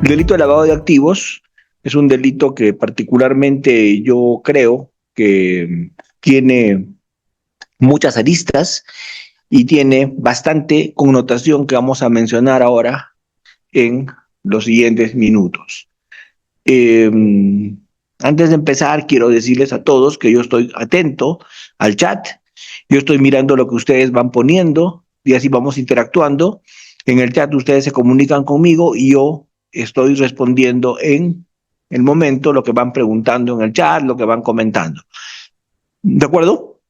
El delito de lavado de activos es un delito que particularmente yo creo que tiene muchas aristas y tiene bastante connotación que vamos a mencionar ahora en los siguientes minutos. Eh, Antes de empezar, quiero decirles a todos que yo estoy atento al chat, yo estoy mirando lo que ustedes van poniendo y así vamos interactuando. En el chat ustedes se comunican conmigo y yo estoy respondiendo en el momento lo que van preguntando en el chat, lo que van comentando. ¿De acuerdo?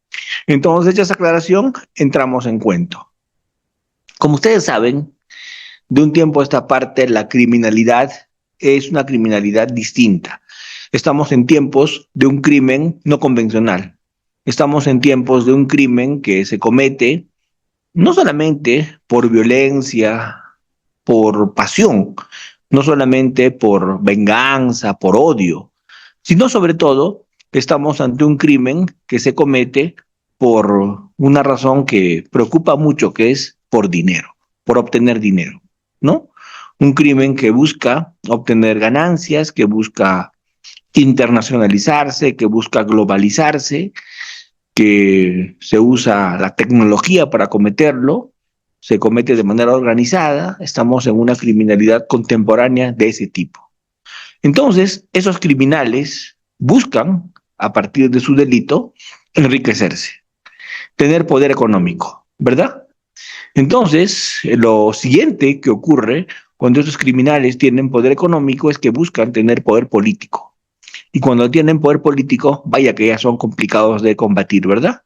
Entonces, hecha esa aclaración, entramos en cuento. Como ustedes saben, de un tiempo a esta parte, la criminalidad es una criminalidad distinta. Estamos en tiempos de un crimen no convencional. Estamos en tiempos de un crimen que se comete no solamente por violencia, por pasión, no solamente por venganza, por odio, sino sobre todo estamos ante un crimen que se comete por una razón que preocupa mucho, que es por dinero, por obtener dinero, ¿no? Un crimen que busca obtener ganancias, que busca internacionalizarse, que busca globalizarse, que se usa la tecnología para cometerlo, se comete de manera organizada, estamos en una criminalidad contemporánea de ese tipo. Entonces, esos criminales buscan, a partir de su delito, enriquecerse, tener poder económico, ¿verdad? Entonces, lo siguiente que ocurre cuando esos criminales tienen poder económico es que buscan tener poder político. Y cuando tienen poder político, vaya que ya son complicados de combatir, ¿verdad?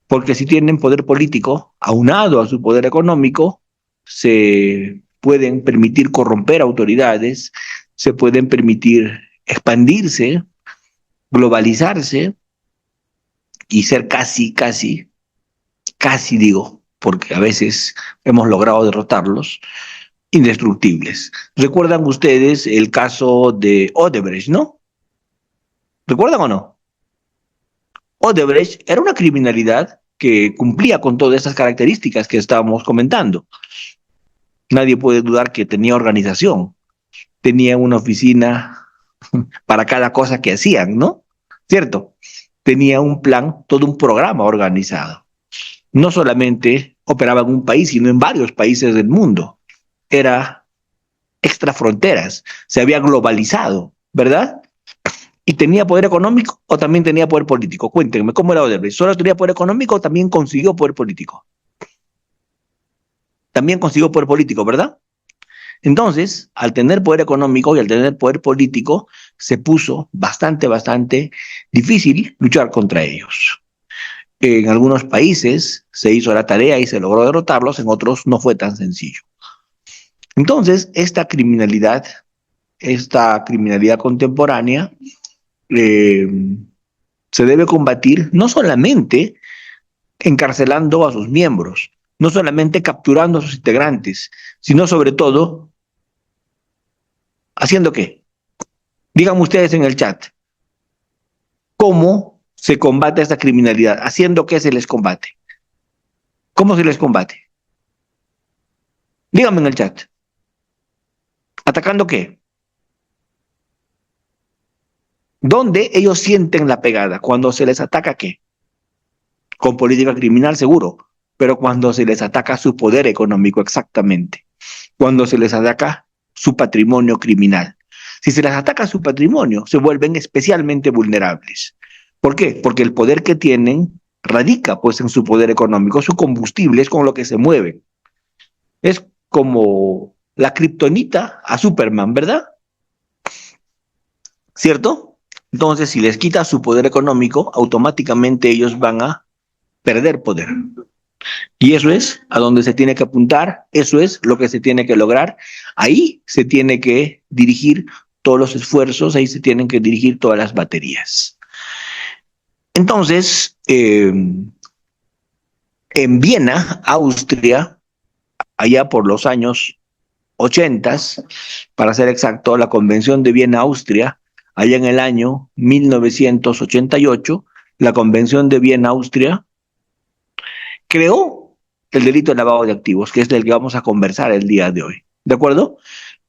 Porque si tienen poder político, aunado a su poder económico, se pueden permitir corromper autoridades, se pueden permitir expandirse, globalizarse y ser casi digo, porque a veces hemos logrado derrotarlos, indestructibles. ¿Recuerdan ustedes el caso de Odebrecht, no? ¿Recuerdan o no? Odebrecht era una criminalidad que cumplía con todas esas características que estábamos comentando. Nadie puede dudar que tenía organización, tenía una oficina para cada cosa que hacían, ¿no? ¿Cierto? Tenía un plan, todo un programa organizado. No solamente operaba en un país, sino en varios países del mundo. Era extra fronteras, se había globalizado, ¿verdad? ¿Y tenía poder económico o también tenía poder político? Cuéntenme, ¿cómo era Odebrecht? ¿Solo tenía poder económico o también consiguió poder político? También consiguió poder político, ¿verdad? Entonces, al tener poder económico y al tener poder político, se puso bastante difícil luchar contra ellos. En algunos países se hizo la tarea y se logró derrotarlos, en otros no fue tan sencillo. Entonces, esta criminalidad contemporánea, eh, se debe combatir no solamente encarcelando a sus miembros, no solamente capturando a sus integrantes, sino sobre todo, ¿haciendo qué? Díganme ustedes en el chat, ¿cómo se combate esta criminalidad? ¿Haciendo qué se les combate? ¿Cómo se les combate? Díganme en el chat. ¿Atacando qué? ¿Dónde ellos sienten la pegada? Cuando se les ataca qué? Con política criminal seguro, pero cuando se les ataca su poder económico exactamente, cuando se les ataca su patrimonio criminal. Si se les ataca su patrimonio, se vuelven especialmente vulnerables. ¿Por qué? Porque el poder que tienen radica pues en su poder económico, su combustible es con lo que se mueven. Es como la kriptonita a Superman, ¿verdad? ¿Cierto? Entonces, si les quita su poder económico, automáticamente ellos van a perder poder. Y eso es a donde se tiene que apuntar, eso es lo que se tiene que lograr. Ahí se tiene que dirigir todos los esfuerzos, ahí se tienen que dirigir todas las baterías. Entonces, en Viena, Austria, allá por los años 80, para ser exacto, la Convención de Viena, Austria, allá en el año 1988, la Convención de Viena, Austria, creó el delito de lavado de activos, que es del que vamos a conversar el día de hoy. ¿De acuerdo?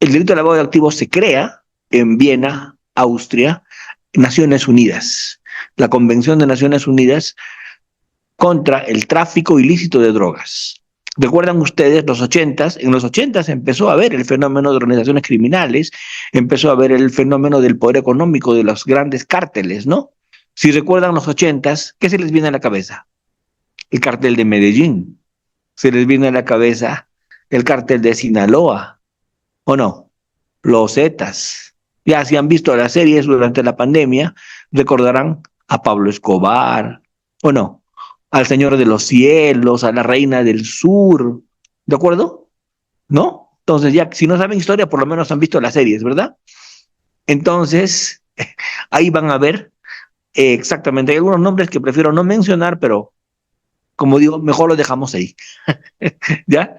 El delito de lavado de activos se crea en Viena, Austria, Naciones Unidas. La Convención de Naciones Unidas contra el tráfico ilícito de drogas. ¿Recuerdan ustedes los 80s? En los 80s empezó a haber el fenómeno de organizaciones criminales, empezó a haber el fenómeno del poder económico de los grandes cárteles, ¿no? Si recuerdan los 80s, ¿qué se les viene a la cabeza? El cártel de Medellín, se les viene a la cabeza el cártel de Sinaloa, ¿o no? Los Zetas. Ya si han visto las series durante la pandemia, recordarán a Pablo Escobar, ¿o no? Al Señor de los Cielos, a la Reina del Sur, ¿de acuerdo? ¿No? Entonces ya, si no saben historia, por lo menos han visto las series, ¿verdad? Entonces, ahí van a ver exactamente, hay algunos nombres que prefiero no mencionar, pero como digo, mejor los dejamos ahí. ¿Ya?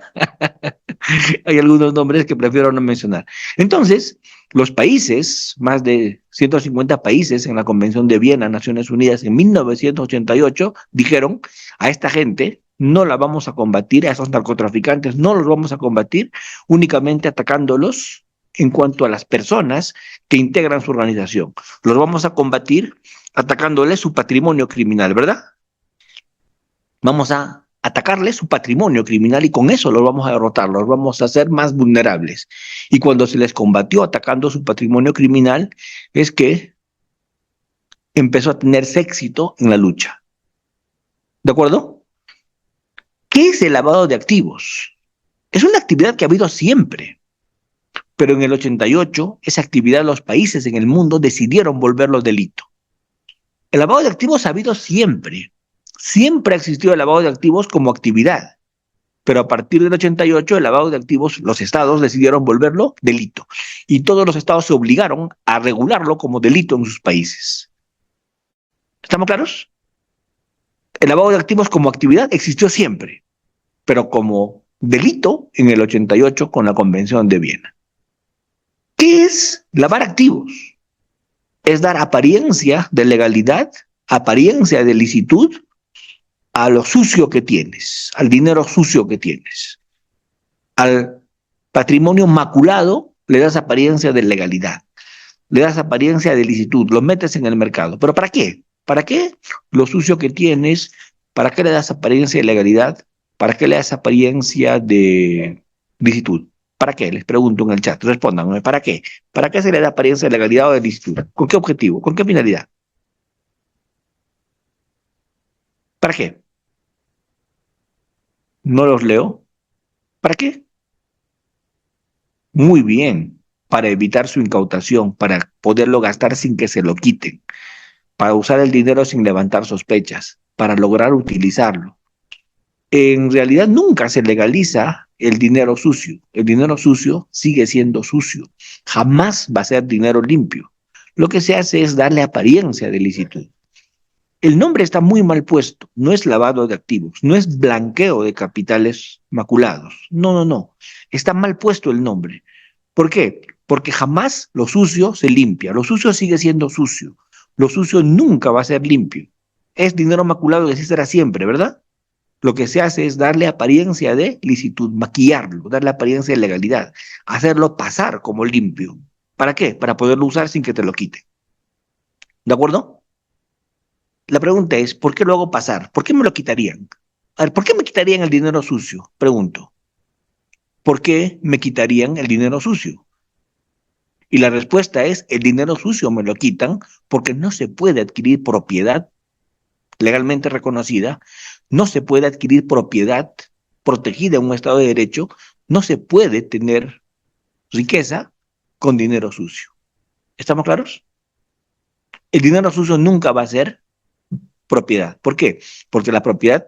Hay algunos nombres que prefiero no mencionar. Entonces, los países, más de 150 países en la Convención de Viena, Naciones Unidas, en 1988, dijeron a esta gente no la vamos a combatir, a esos narcotraficantes no los vamos a combatir únicamente atacándolos en cuanto a las personas que integran su organización. Los vamos a combatir atacándoles su patrimonio criminal, ¿verdad? Vamos a atacarles su patrimonio criminal y con eso los vamos a derrotar, los vamos a hacer más vulnerables. Y cuando se les combatió atacando su patrimonio criminal, es que empezó a tenerse éxito en la lucha. ¿De acuerdo? ¿Qué es el lavado de activos? Es una actividad que ha habido siempre, pero en el 88 esa actividad los países en el mundo decidieron volverlo delito. El lavado de activos ha habido siempre. Siempre ha existido el lavado de activos como actividad, pero a partir del 88 el lavado de activos, los estados decidieron volverlo delito y todos los estados se obligaron a regularlo como delito en sus países. ¿Estamos claros? El lavado de activos como actividad existió siempre, pero como delito en el 88 con la Convención de Viena. ¿Qué es lavar activos? Es dar apariencia de legalidad, apariencia de licitud a lo sucio que tienes, al dinero sucio que tienes. Al patrimonio maculado le das apariencia de legalidad, le das apariencia de licitud, lo metes en el mercado. ¿Pero para qué? ¿Para qué lo sucio que tienes? ¿Para qué le das apariencia de legalidad? ¿Para qué le das apariencia de licitud? ¿Para qué? Les pregunto en el chat, respóndanme, ¿para qué? ¿Para qué se le da apariencia de legalidad o de licitud? ¿Con qué objetivo? ¿Con qué finalidad? ¿Para qué? No los leo. ¿Para qué? Muy bien, para evitar su incautación, para poderlo gastar sin que se lo quiten, para usar el dinero sin levantar sospechas, para lograr utilizarlo. En realidad nunca se legaliza el dinero sucio. El dinero sucio sigue siendo sucio. Jamás va a ser dinero limpio. Lo que se hace es darle apariencia de licitud. El nombre está muy mal puesto. No es lavado de activos, no es blanqueo de capitales maculados. No, no, no. Está mal puesto el nombre. ¿Por qué? Porque jamás lo sucio se limpia. Lo sucio sigue siendo sucio. Lo sucio nunca va a ser limpio. Es dinero maculado y así será siempre, ¿verdad? Lo que se hace es darle apariencia de licitud, maquillarlo, darle apariencia de legalidad, hacerlo pasar como limpio. ¿Para qué? Para poderlo usar sin que te lo quiten. ¿De acuerdo? La pregunta es, ¿por qué lo hago pasar? ¿Por qué me lo quitarían? A ver, ¿por qué me quitarían el dinero sucio? Pregunto. ¿Por qué me quitarían el dinero sucio? Y la respuesta es, el dinero sucio me lo quitan porque no se puede adquirir propiedad legalmente reconocida, no se puede adquirir propiedad protegida en un Estado de Derecho, no se puede tener riqueza con dinero sucio. ¿Estamos claros? El dinero sucio nunca va a ser propiedad. ¿Por qué? Porque la propiedad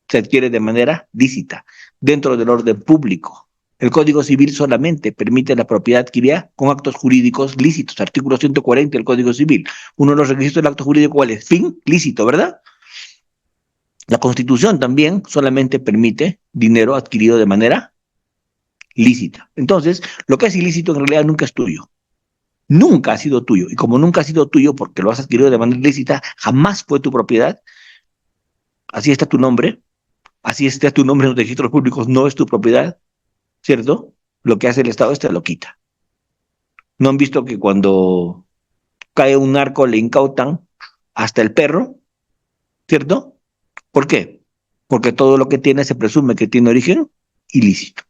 se adquiere de manera lícita, dentro del orden público. El Código Civil solamente permite la propiedad adquirida con actos jurídicos lícitos. Artículo 140 del Código Civil. Uno de los requisitos del acto jurídico, ¿cuál es? Fin lícito, ¿verdad? La Constitución también solamente permite dinero adquirido de manera lícita. Entonces, lo que es ilícito en realidad nunca es tuyo. Nunca ha sido tuyo. Y como nunca ha sido tuyo porque lo has adquirido de manera ilícita, jamás fue tu propiedad. Así está tu nombre. Así está tu nombre en los registros públicos, no es tu propiedad, ¿cierto? Lo que hace el Estado es te lo quita. ¿No han visto que cuando cae un narco le incautan hasta el perro, ¿cierto? ¿Por qué? Porque todo lo que tiene se presume que tiene origen ilícito.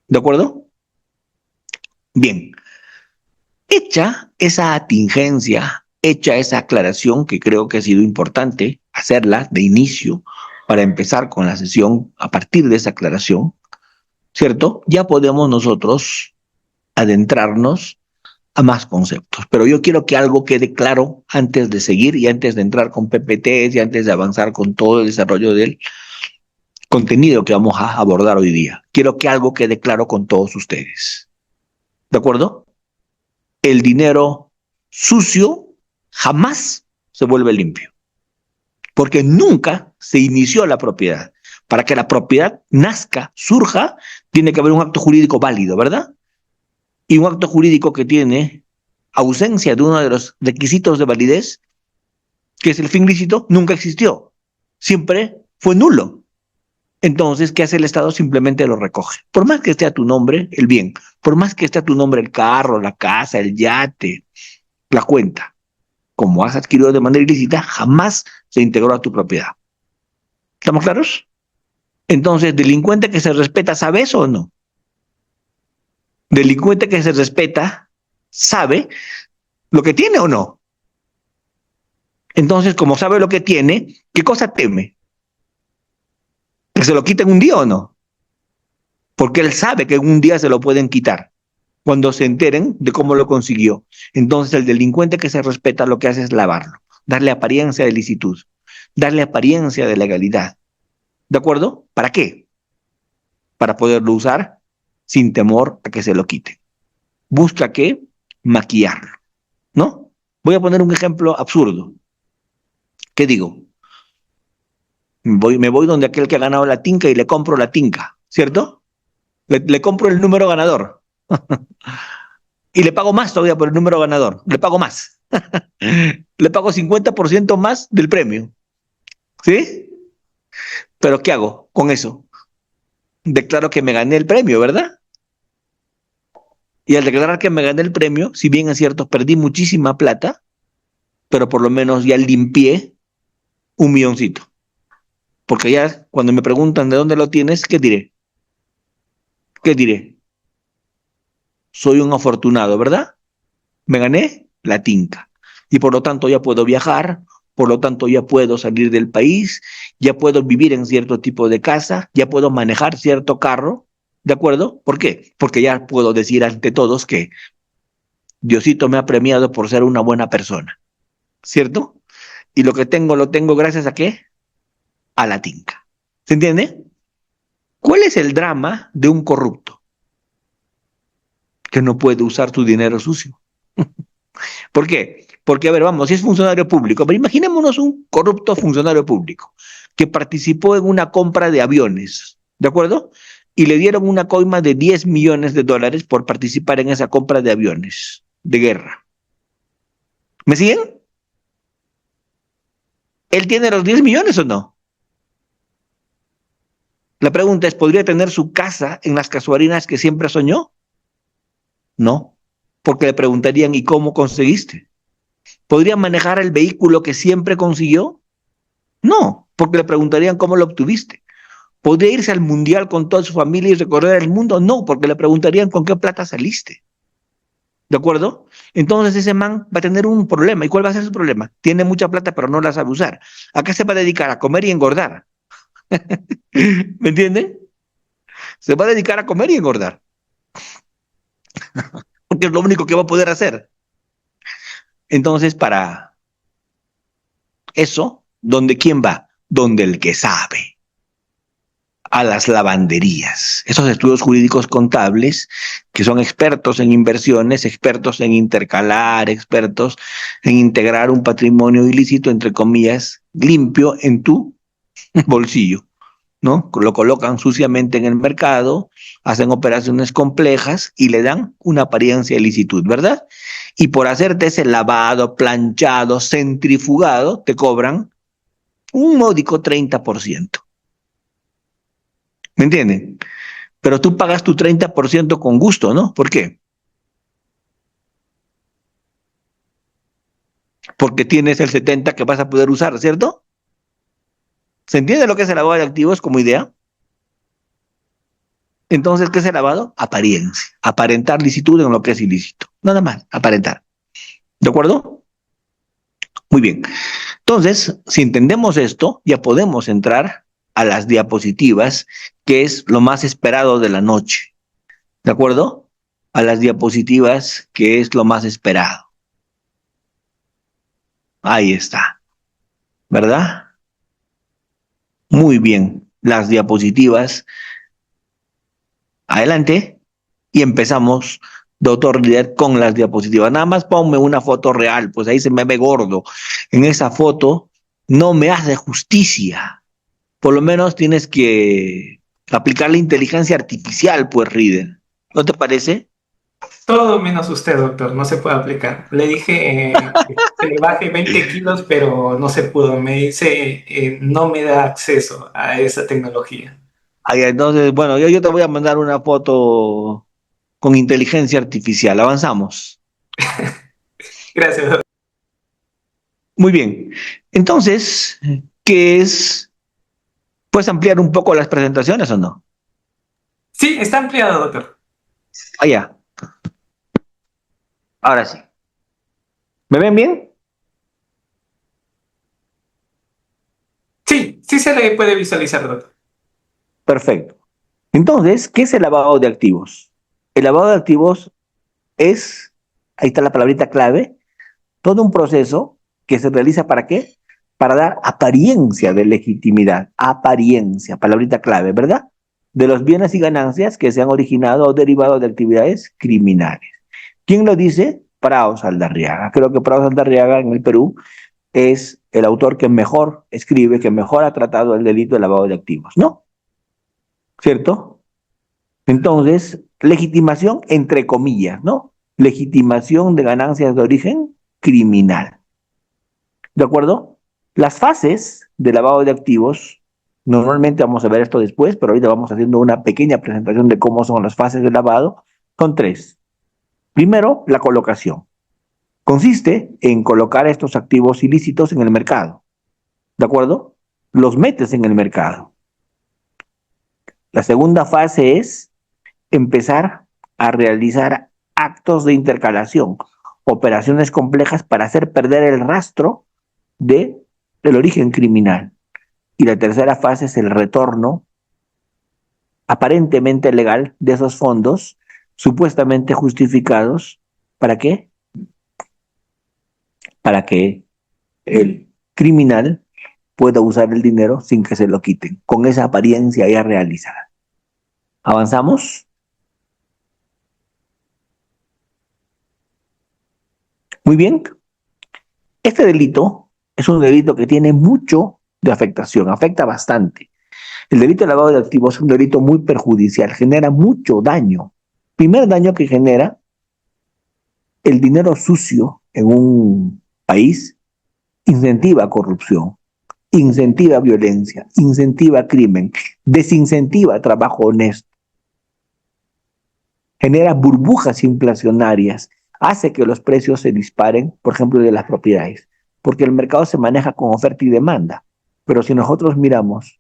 ¿De acuerdo? Bien, hecha esa atingencia, hecha esa aclaración, que creo que ha sido importante hacerla de inicio para empezar con la sesión a partir de esa aclaración, ¿cierto? Ya podemos nosotros adentrarnos a más conceptos. Pero yo quiero que algo quede claro antes de seguir y antes de entrar con PPTs y antes de avanzar con todo el desarrollo del contenido que vamos a abordar hoy día. Quiero que algo quede claro con todos ustedes. ¿De acuerdo? El dinero sucio jamás se vuelve limpio, porque nunca se inició la propiedad. Para que la propiedad nazca, surja, tiene que haber un acto jurídico válido, ¿verdad? Y un acto jurídico que tiene ausencia de uno de los requisitos de validez, que es el fin lícito, nunca existió. Siempre fue nulo. Entonces, ¿qué hace el Estado? Simplemente lo recoge. Por más que esté a tu nombre el bien, por más que esté a tu nombre el carro, la casa, el yate, la cuenta, como has adquirido de manera ilícita, jamás se integró a tu propiedad. ¿Estamos claros? Entonces, delincuente que se respeta, ¿sabe eso o no? Delincuente que se respeta, ¿sabe lo que tiene o no? Entonces, como sabe lo que tiene, ¿qué cosa teme? ¿Que se lo quiten un día o no? Porque él sabe que un día se lo pueden quitar cuando se enteren de cómo lo consiguió. Entonces, el delincuente que se respeta lo que hace es lavarlo, darle apariencia de licitud, darle apariencia de legalidad. ¿De acuerdo? ¿Para qué? Para poderlo usar sin temor a que se lo quiten. Busca qué? Maquillarlo, ¿no? Voy a poner un ejemplo absurdo. ¿Qué digo? Me voy donde aquel que ha ganado la tinca y le compro la tinca, ¿cierto? Le compro el número ganador. Y le pago más todavía por el número ganador. Le pago más. Le pago 50% más del premio. ¿Sí? Pero ¿qué hago con eso? Declaro que me gané el premio, ¿verdad? Y al declarar que me gané el premio, si bien es cierto, perdí muchísima plata, pero por lo menos ya limpié 1 milloncito. Porque ya cuando me preguntan de dónde lo tienes, ¿qué diré? ¿Qué diré? Soy un afortunado, ¿verdad? Me gané la tinca. Y por lo tanto ya puedo viajar, por lo tanto ya puedo salir del país, ya puedo vivir en cierto tipo de casa, ya puedo manejar cierto carro, ¿de acuerdo? ¿Por qué? Porque ya puedo decir ante todos que Diosito me ha premiado por ser una buena persona, ¿cierto? Y lo que tengo lo tengo gracias a qué? A la tinca. ¿Se entiende? ¿Cuál es el drama de un corrupto? Que no puede usar su dinero sucio. ¿Por qué? Porque, a ver, vamos, si es funcionario público, pero imaginémonos un corrupto funcionario público que participó en una compra de aviones, ¿de acuerdo? Y le dieron una coima de 10 millones de dólares por participar en esa compra de aviones de guerra. ¿Me siguen? ¿Él tiene los 10 millones o no? La pregunta es, ¿podría tener su casa en las casuarinas que siempre soñó? No, porque le preguntarían, ¿y cómo conseguiste? ¿Podría manejar el vehículo que siempre consiguió? No, porque le preguntarían cómo lo obtuviste. ¿Podría irse al mundial con toda su familia y recorrer el mundo? No, porque le preguntarían con qué plata saliste. ¿De acuerdo? Entonces ese man va a tener un problema. ¿Y cuál va a ser su problema? Tiene mucha plata, pero no la sabe usar. ¿A qué se va a dedicar? A comer y engordar. ¿Me entiende? Se va a dedicar a comer y engordar, porque es lo único que va a poder hacer. Entonces, para eso, ¿dónde quién va? Donde el que sabe. A las lavanderías, esos estudios jurídicos contables que son expertos en inversiones, expertos en intercalar, expertos en integrar un patrimonio ilícito, entre comillas, limpio en tu bolsillo, ¿no? Lo colocan suciamente en el mercado, hacen operaciones complejas y le dan una apariencia de licitud, ¿verdad? Y por hacerte ese lavado, planchado, centrifugado, te cobran un módico 30%. ¿Me entienden? Pero tú pagas tu 30% con gusto, ¿no? ¿Por qué? porque tienes el 70 que vas a poder usar, ¿cierto? ¿Se entiende lo que es el lavado de activos como idea? Entonces, ¿qué es el lavado? Apariencia. Aparentar licitud en lo que es ilícito. Nada más, aparentar. ¿De acuerdo? Muy bien. Entonces, si entendemos esto, ya podemos entrar a las diapositivas, que es lo más esperado de la noche. ¿De acuerdo? A las diapositivas, que es lo más esperado. Ahí está. ¿Verdad? Muy bien. Las diapositivas. Adelante. Y empezamos, doctor Lidet, con las diapositivas. Nada más ponme una foto real, pues ahí se me ve gordo. En esa foto no me hace justicia. Por lo menos tienes que aplicar la inteligencia artificial, pues, Reader. ¿No te parece? Todo menos usted, doctor, no se puede aplicar. Le dije que le baje 20 kilos, pero no se pudo. Me dice, no me da acceso a esa tecnología. Ahí, entonces, bueno, yo te voy a mandar una foto con inteligencia artificial. Avanzamos. Gracias, doctor. Muy bien. Entonces, ¿qué es? ¿Puedes ampliar un poco las presentaciones o no? Sí, está ampliado, doctor. Allá. Ahora sí. ¿Me ven bien? Sí, sí se le puede visualizar, doctor. Perfecto. Entonces, ¿qué es el lavado de activos? El lavado de activos es, ahí está la palabrita clave, todo un proceso que se realiza ¿para qué? Para dar apariencia de legitimidad, apariencia, palabrita clave, ¿verdad? De los bienes y ganancias que se han originado o derivado de actividades criminales. ¿Quién lo dice? Prado Saldarriaga. Creo que Prado Saldarriaga en el Perú es el autor que mejor escribe, que mejor ha tratado el delito de lavado de activos, ¿no? ¿Cierto? Entonces, legitimación entre comillas, ¿no? Legitimación de ganancias de origen criminal. ¿De acuerdo? Las fases de lavado de activos, normalmente vamos a ver esto después, pero ahorita vamos haciendo una pequeña presentación de cómo son las fases de lavado. Son tres. Primero, la colocación. Consiste en colocar estos activos ilícitos en el mercado. ¿De acuerdo? Los metes en el mercado. La segunda fase es empezar a realizar actos de intercalación, operaciones complejas para hacer perder el rastro de, del origen criminal. Y la tercera fase es el retorno aparentemente legal de esos fondos supuestamente justificados. ¿Para qué? Para que el criminal pueda usar el dinero sin que se lo quiten, con esa apariencia ya realizada. ¿Avanzamos? Muy bien. Este delito es un delito que tiene mucho de afectación, afecta bastante. El delito de lavado de activos es un delito muy perjudicial, genera mucho daño. Primer daño que genera, el dinero sucio en un país incentiva corrupción, incentiva violencia, incentiva crimen, desincentiva trabajo honesto, genera burbujas inflacionarias, hace que los precios se disparen, por ejemplo, de las propiedades, porque el mercado se maneja con oferta y demanda. Pero si nosotros miramos,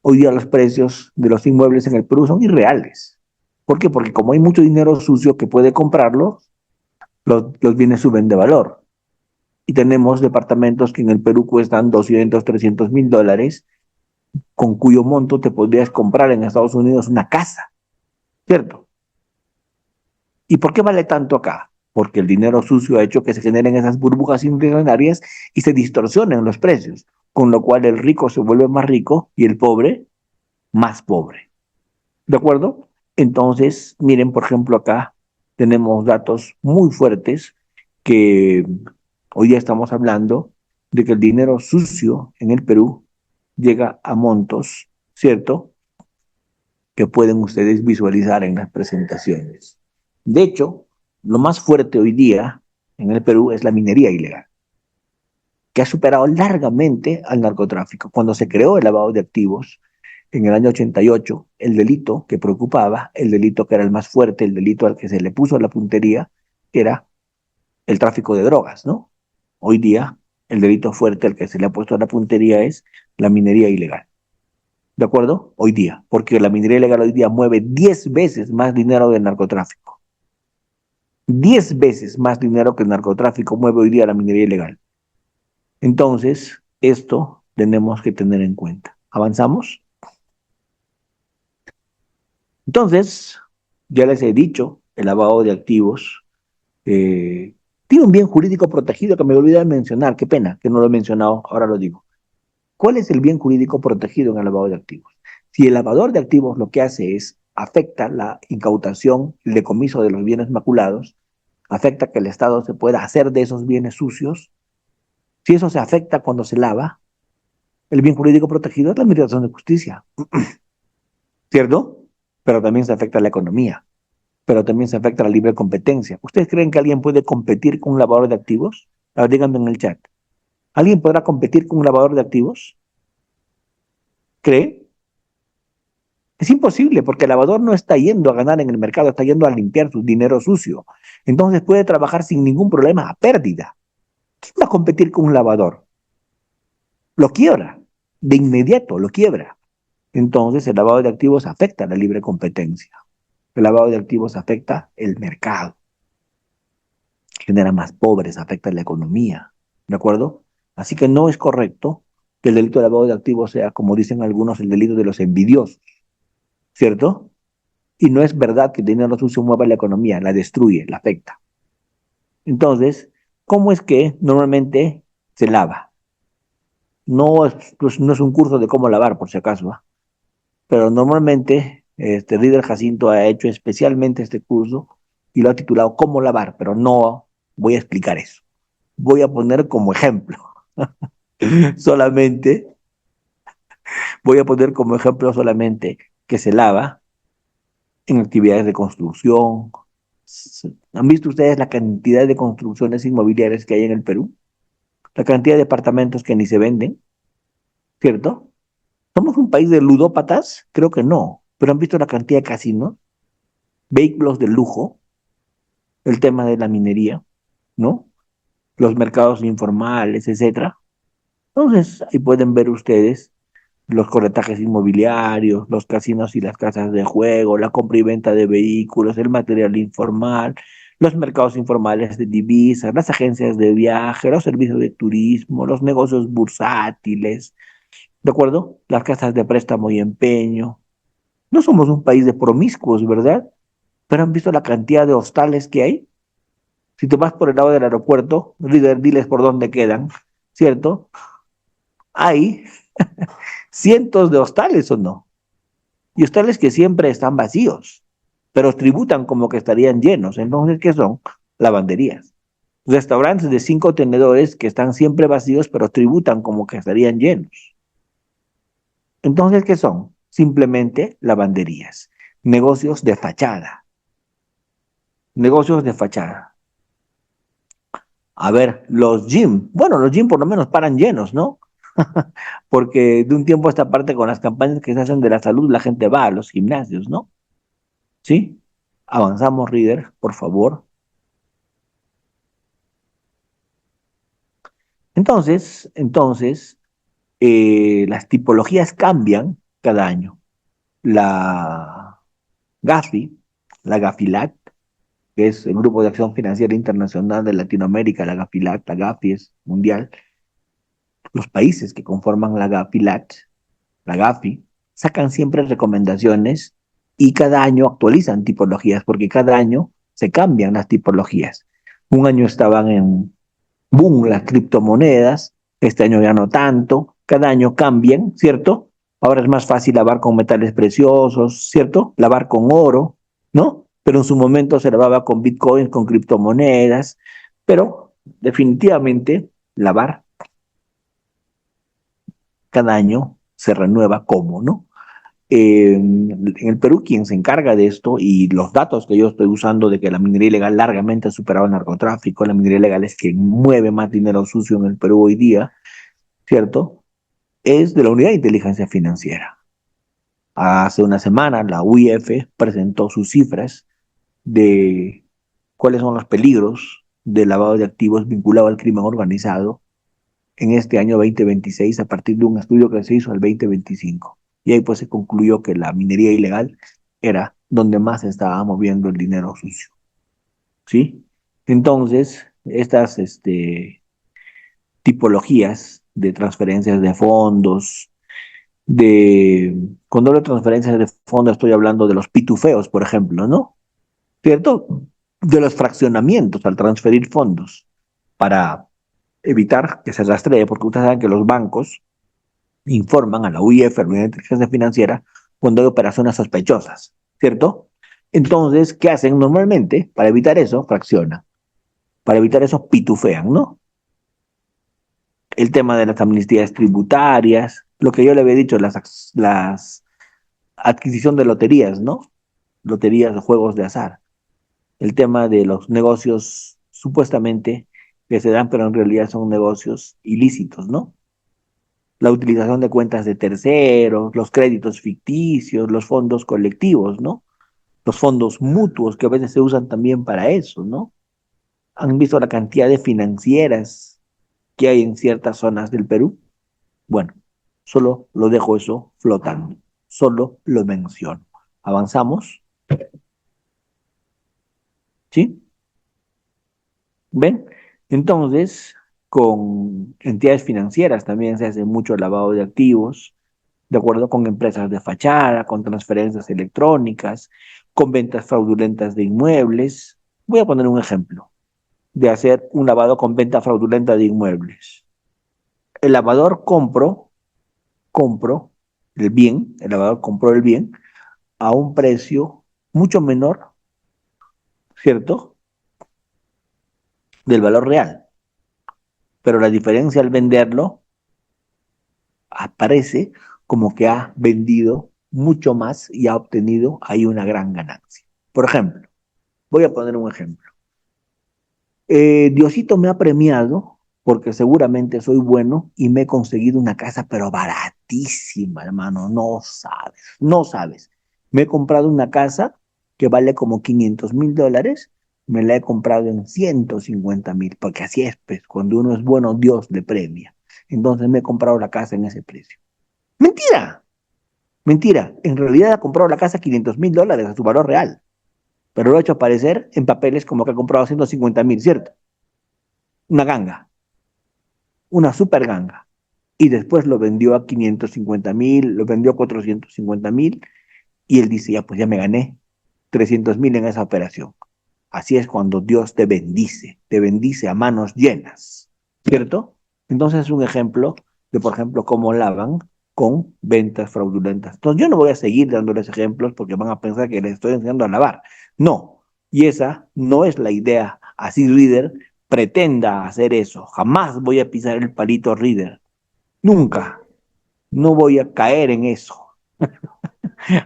hoy día los precios de los inmuebles en el Perú son irreales. ¿Por qué? Porque como hay mucho dinero sucio que puede comprarlo, los bienes suben de valor. Y tenemos departamentos que en el Perú cuestan 200, 300 mil dólares, con cuyo monto te podrías comprar en Estados Unidos una casa, ¿cierto? ¿Y por qué vale tanto acá? Porque el dinero sucio ha hecho que se generen esas burbujas inflacionarias y se distorsionen los precios, con lo cual el rico se vuelve más rico y el pobre más pobre. ¿De acuerdo? Entonces, miren, por ejemplo, acá tenemos datos muy fuertes que hoy día estamos hablando de que el dinero sucio en el Perú llega a montos, ¿cierto? Que pueden ustedes visualizar en las presentaciones. De hecho, lo más fuerte hoy día en el Perú es la minería ilegal, que ha superado largamente al narcotráfico. Cuando se creó el lavado de activos en el año 88, el delito que preocupaba, el delito que era el más fuerte, el delito al que se le puso la puntería, era el tráfico de drogas, ¿no? hoy día, el delito fuerte al que se le ha puesto la puntería es la minería ilegal. ¿De acuerdo? Hoy día, porque la minería ilegal hoy día mueve 10 veces más dinero del narcotráfico. 10 veces más dinero que el narcotráfico mueve hoy día la minería ilegal. Entonces, esto tenemos que tener en cuenta. ¿Avanzamos? Entonces, ya les he dicho, el lavado de activos tiene un bien jurídico protegido que me olvidé de mencionar. Qué pena que no lo he mencionado, ahora lo digo. ¿Cuál es el bien jurídico protegido en el lavado de activos? Si el lavador de activos lo que hace es afecta la incautación, el decomiso de los bienes maculados, afecta que el Estado se pueda hacer de esos bienes sucios, si eso se afecta cuando se lava, el bien jurídico protegido es la administración de justicia, ¿cierto? Pero también se afecta la economía, pero también se afecta la libre competencia. ¿Ustedes creen que alguien puede competir con un lavador de activos? A ver, díganme en el chat. ¿Alguien podrá competir con un lavador de activos? ¿Cree? Es imposible porque el lavador no está yendo a ganar en el mercado, está yendo a limpiar su dinero sucio. Entonces puede trabajar sin ningún problema a pérdida. ¿Quién va a competir con un lavador? Lo quiebra, de inmediato lo quiebra. Entonces el lavado de activos afecta la libre competencia. El lavado de activos afecta el mercado, genera más pobres, afecta la economía. ¿De acuerdo? Así que no es correcto que el delito de lavado de activos sea, como dicen algunos, el delito de los envidiosos, ¿cierto? Y no es verdad que el dinero sucio mueva la economía, la destruye, la afecta. Entonces, ¿cómo es que normalmente se lava? No es, pues, no es un curso de cómo lavar, por si acaso, ¿eh? Pero normalmente Reader Jacinto ha hecho especialmente este curso y lo ha titulado ¿Cómo lavar? Pero no voy a explicar eso. Voy a poner como ejemplo. Solamente, voy a poner como ejemplo solamente que se lava en actividades de construcción. ¿Han visto ustedes la cantidad de construcciones inmobiliarias que hay en el Perú? La cantidad de departamentos que ni se venden, ¿cierto? ¿Somos un país de ludópatas? Creo que no. Pero han visto la cantidad de casinos, vehículos de lujo, el tema de la minería, ¿no? Los mercados informales, etcétera. Entonces, ahí pueden ver ustedes los corretajes inmobiliarios, los casinos y las casas de juego, la compra y venta de vehículos, el material informal, los mercados informales de divisas, las agencias de viaje, los servicios de turismo, los negocios bursátiles, ¿de acuerdo? Las casas de préstamo y empeño. No somos un país de promiscuos, ¿verdad? Pero han visto la cantidad de hostales que hay. Si te vas por el lado del aeropuerto, líder, diles por dónde quedan, ¿cierto? Hay cientos de hostales o no. Y hostales que siempre están vacíos, pero tributan como que estarían llenos. Entonces, ¿qué son? Lavanderías. Restaurantes de 5 tenedores que están siempre vacíos, pero tributan como que estarían llenos. Entonces, ¿qué son? Simplemente lavanderías. Negocios de fachada. Negocios de fachada. A ver, los gym. Bueno, los gym por lo menos paran llenos, ¿no? Porque de un tiempo a esta parte con las campañas que se hacen de la salud, la gente va a los gimnasios, ¿no? ¿Sí? Avanzamos, Reader, por favor. Entonces, las tipologías cambian cada año. La GAFI, la GAFILAT, que es el Grupo de Acción Financiera Internacional de Latinoamérica, la GAFILAT, la GAFI es mundial, los países que conforman la GAFILAT, la GAFI, sacan siempre recomendaciones y cada año actualizan tipologías, porque cada año se cambian las tipologías. Un año estaban en boom las criptomonedas, este año ya no tanto, cada año cambian, ¿cierto? Ahora es más fácil lavar con metales preciosos, ¿cierto? Lavar con oro, ¿no? Pero en su momento se lavaba con bitcoins, con criptomonedas, pero definitivamente lavar cada año se renueva como, ¿no? En el Perú, quien se encarga de esto y los datos que yo estoy usando de que la minería ilegal largamente ha superado el narcotráfico, la minería ilegal es quien mueve más dinero sucio en el Perú hoy día, ¿cierto? Es de la Unidad de Inteligencia Financiera. Hace una semana la UIF presentó sus cifras de cuáles son los peligros, de lavado de activos vinculado al crimen organizado en este año 2026 a partir de un estudio que se hizo el 2025. Y ahí pues se concluyó que la minería ilegal era donde más se estaba moviendo el dinero sucio, ¿sí? Entonces, estas tipologías de transferencias de fondos, cuando hablo de transferencias de fondos estoy hablando de los pitufeos, por ejemplo, ¿no? ¿Cierto? De los fraccionamientos al transferir fondos para evitar que se rastree, porque ustedes saben que los bancos informan a la UIF, a la Unidad de Inteligencia Financiera, cuando hay operaciones sospechosas, ¿cierto? Entonces, ¿qué hacen normalmente? Para evitar eso, fraccionan. Para evitar eso, pitufean, ¿no? El tema de las amnistías tributarias, lo que yo le había dicho, las adquisición de loterías, ¿no? Loterías o juegos de azar. El tema de los negocios supuestamente que se dan, pero en realidad son negocios ilícitos, ¿no? La utilización de cuentas de terceros, los créditos ficticios, los fondos colectivos, ¿no? Los fondos mutuos que a veces se usan también para eso, ¿no? ¿Han visto la cantidad de financieras que hay en ciertas zonas del Perú? Bueno, solo lo dejo eso flotando, solo lo menciono. ¿Avanzamos? ¿Sí? ¿Ven? Entonces, con entidades financieras también se hace mucho lavado de activos, de acuerdo con empresas de fachada, con transferencias electrónicas, con ventas fraudulentas de inmuebles. Voy a poner un ejemplo de hacer un lavado con venta fraudulenta de inmuebles. El lavador compro el lavador compró el bien a un precio mucho menor, ¿cierto? Del valor real. Pero la diferencia al venderlo aparece como que ha vendido mucho más y ha obtenido ahí una gran ganancia. Por ejemplo, voy a poner un ejemplo. Diosito me ha premiado porque seguramente soy bueno y me he conseguido una casa, pero baratísima, hermano, no sabes, no sabes. Me he comprado una casa que vale como $500,000, me la he comprado en 150,000, porque así es, pues, cuando uno es bueno, Dios le premia. Entonces me he comprado la casa en ese precio. Mentira, mentira. En realidad ha comprado la casa a $500,000 a su valor real, pero lo ha hecho aparecer en papeles como que ha comprado 150,000, ¿cierto? Una ganga, una super ganga. Y después lo vendió a 550,000, lo vendió a 450,000, y él dice, ya pues ya me gané 300,000 en esa operación. Así es cuando Dios te bendice a manos llenas, ¿cierto? Entonces es un ejemplo de, por ejemplo, cómo lavan con ventas fraudulentas. Entonces yo no voy a seguir dándoles ejemplos porque van a pensar que les estoy enseñando a lavar. No, y esa no es la idea. Así Reader pretenda hacer eso. Jamás voy a pisar el palito Reader. Nunca. No voy a caer en eso.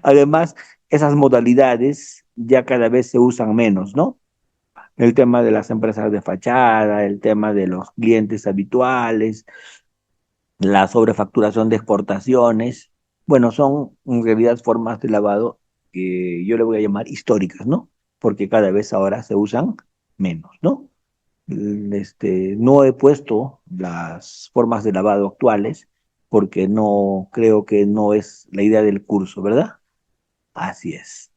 Además, esas modalidades ya cada vez se usan menos, ¿no? El tema de las empresas de fachada, el tema de los clientes habituales, la sobrefacturación de exportaciones, bueno, son en realidad formas de lavado que yo le voy a llamar históricas, ¿no? Porque cada vez ahora se usan menos, ¿no? No he puesto las formas de lavado actuales porque no creo que no es la idea del curso, ¿verdad? Así es.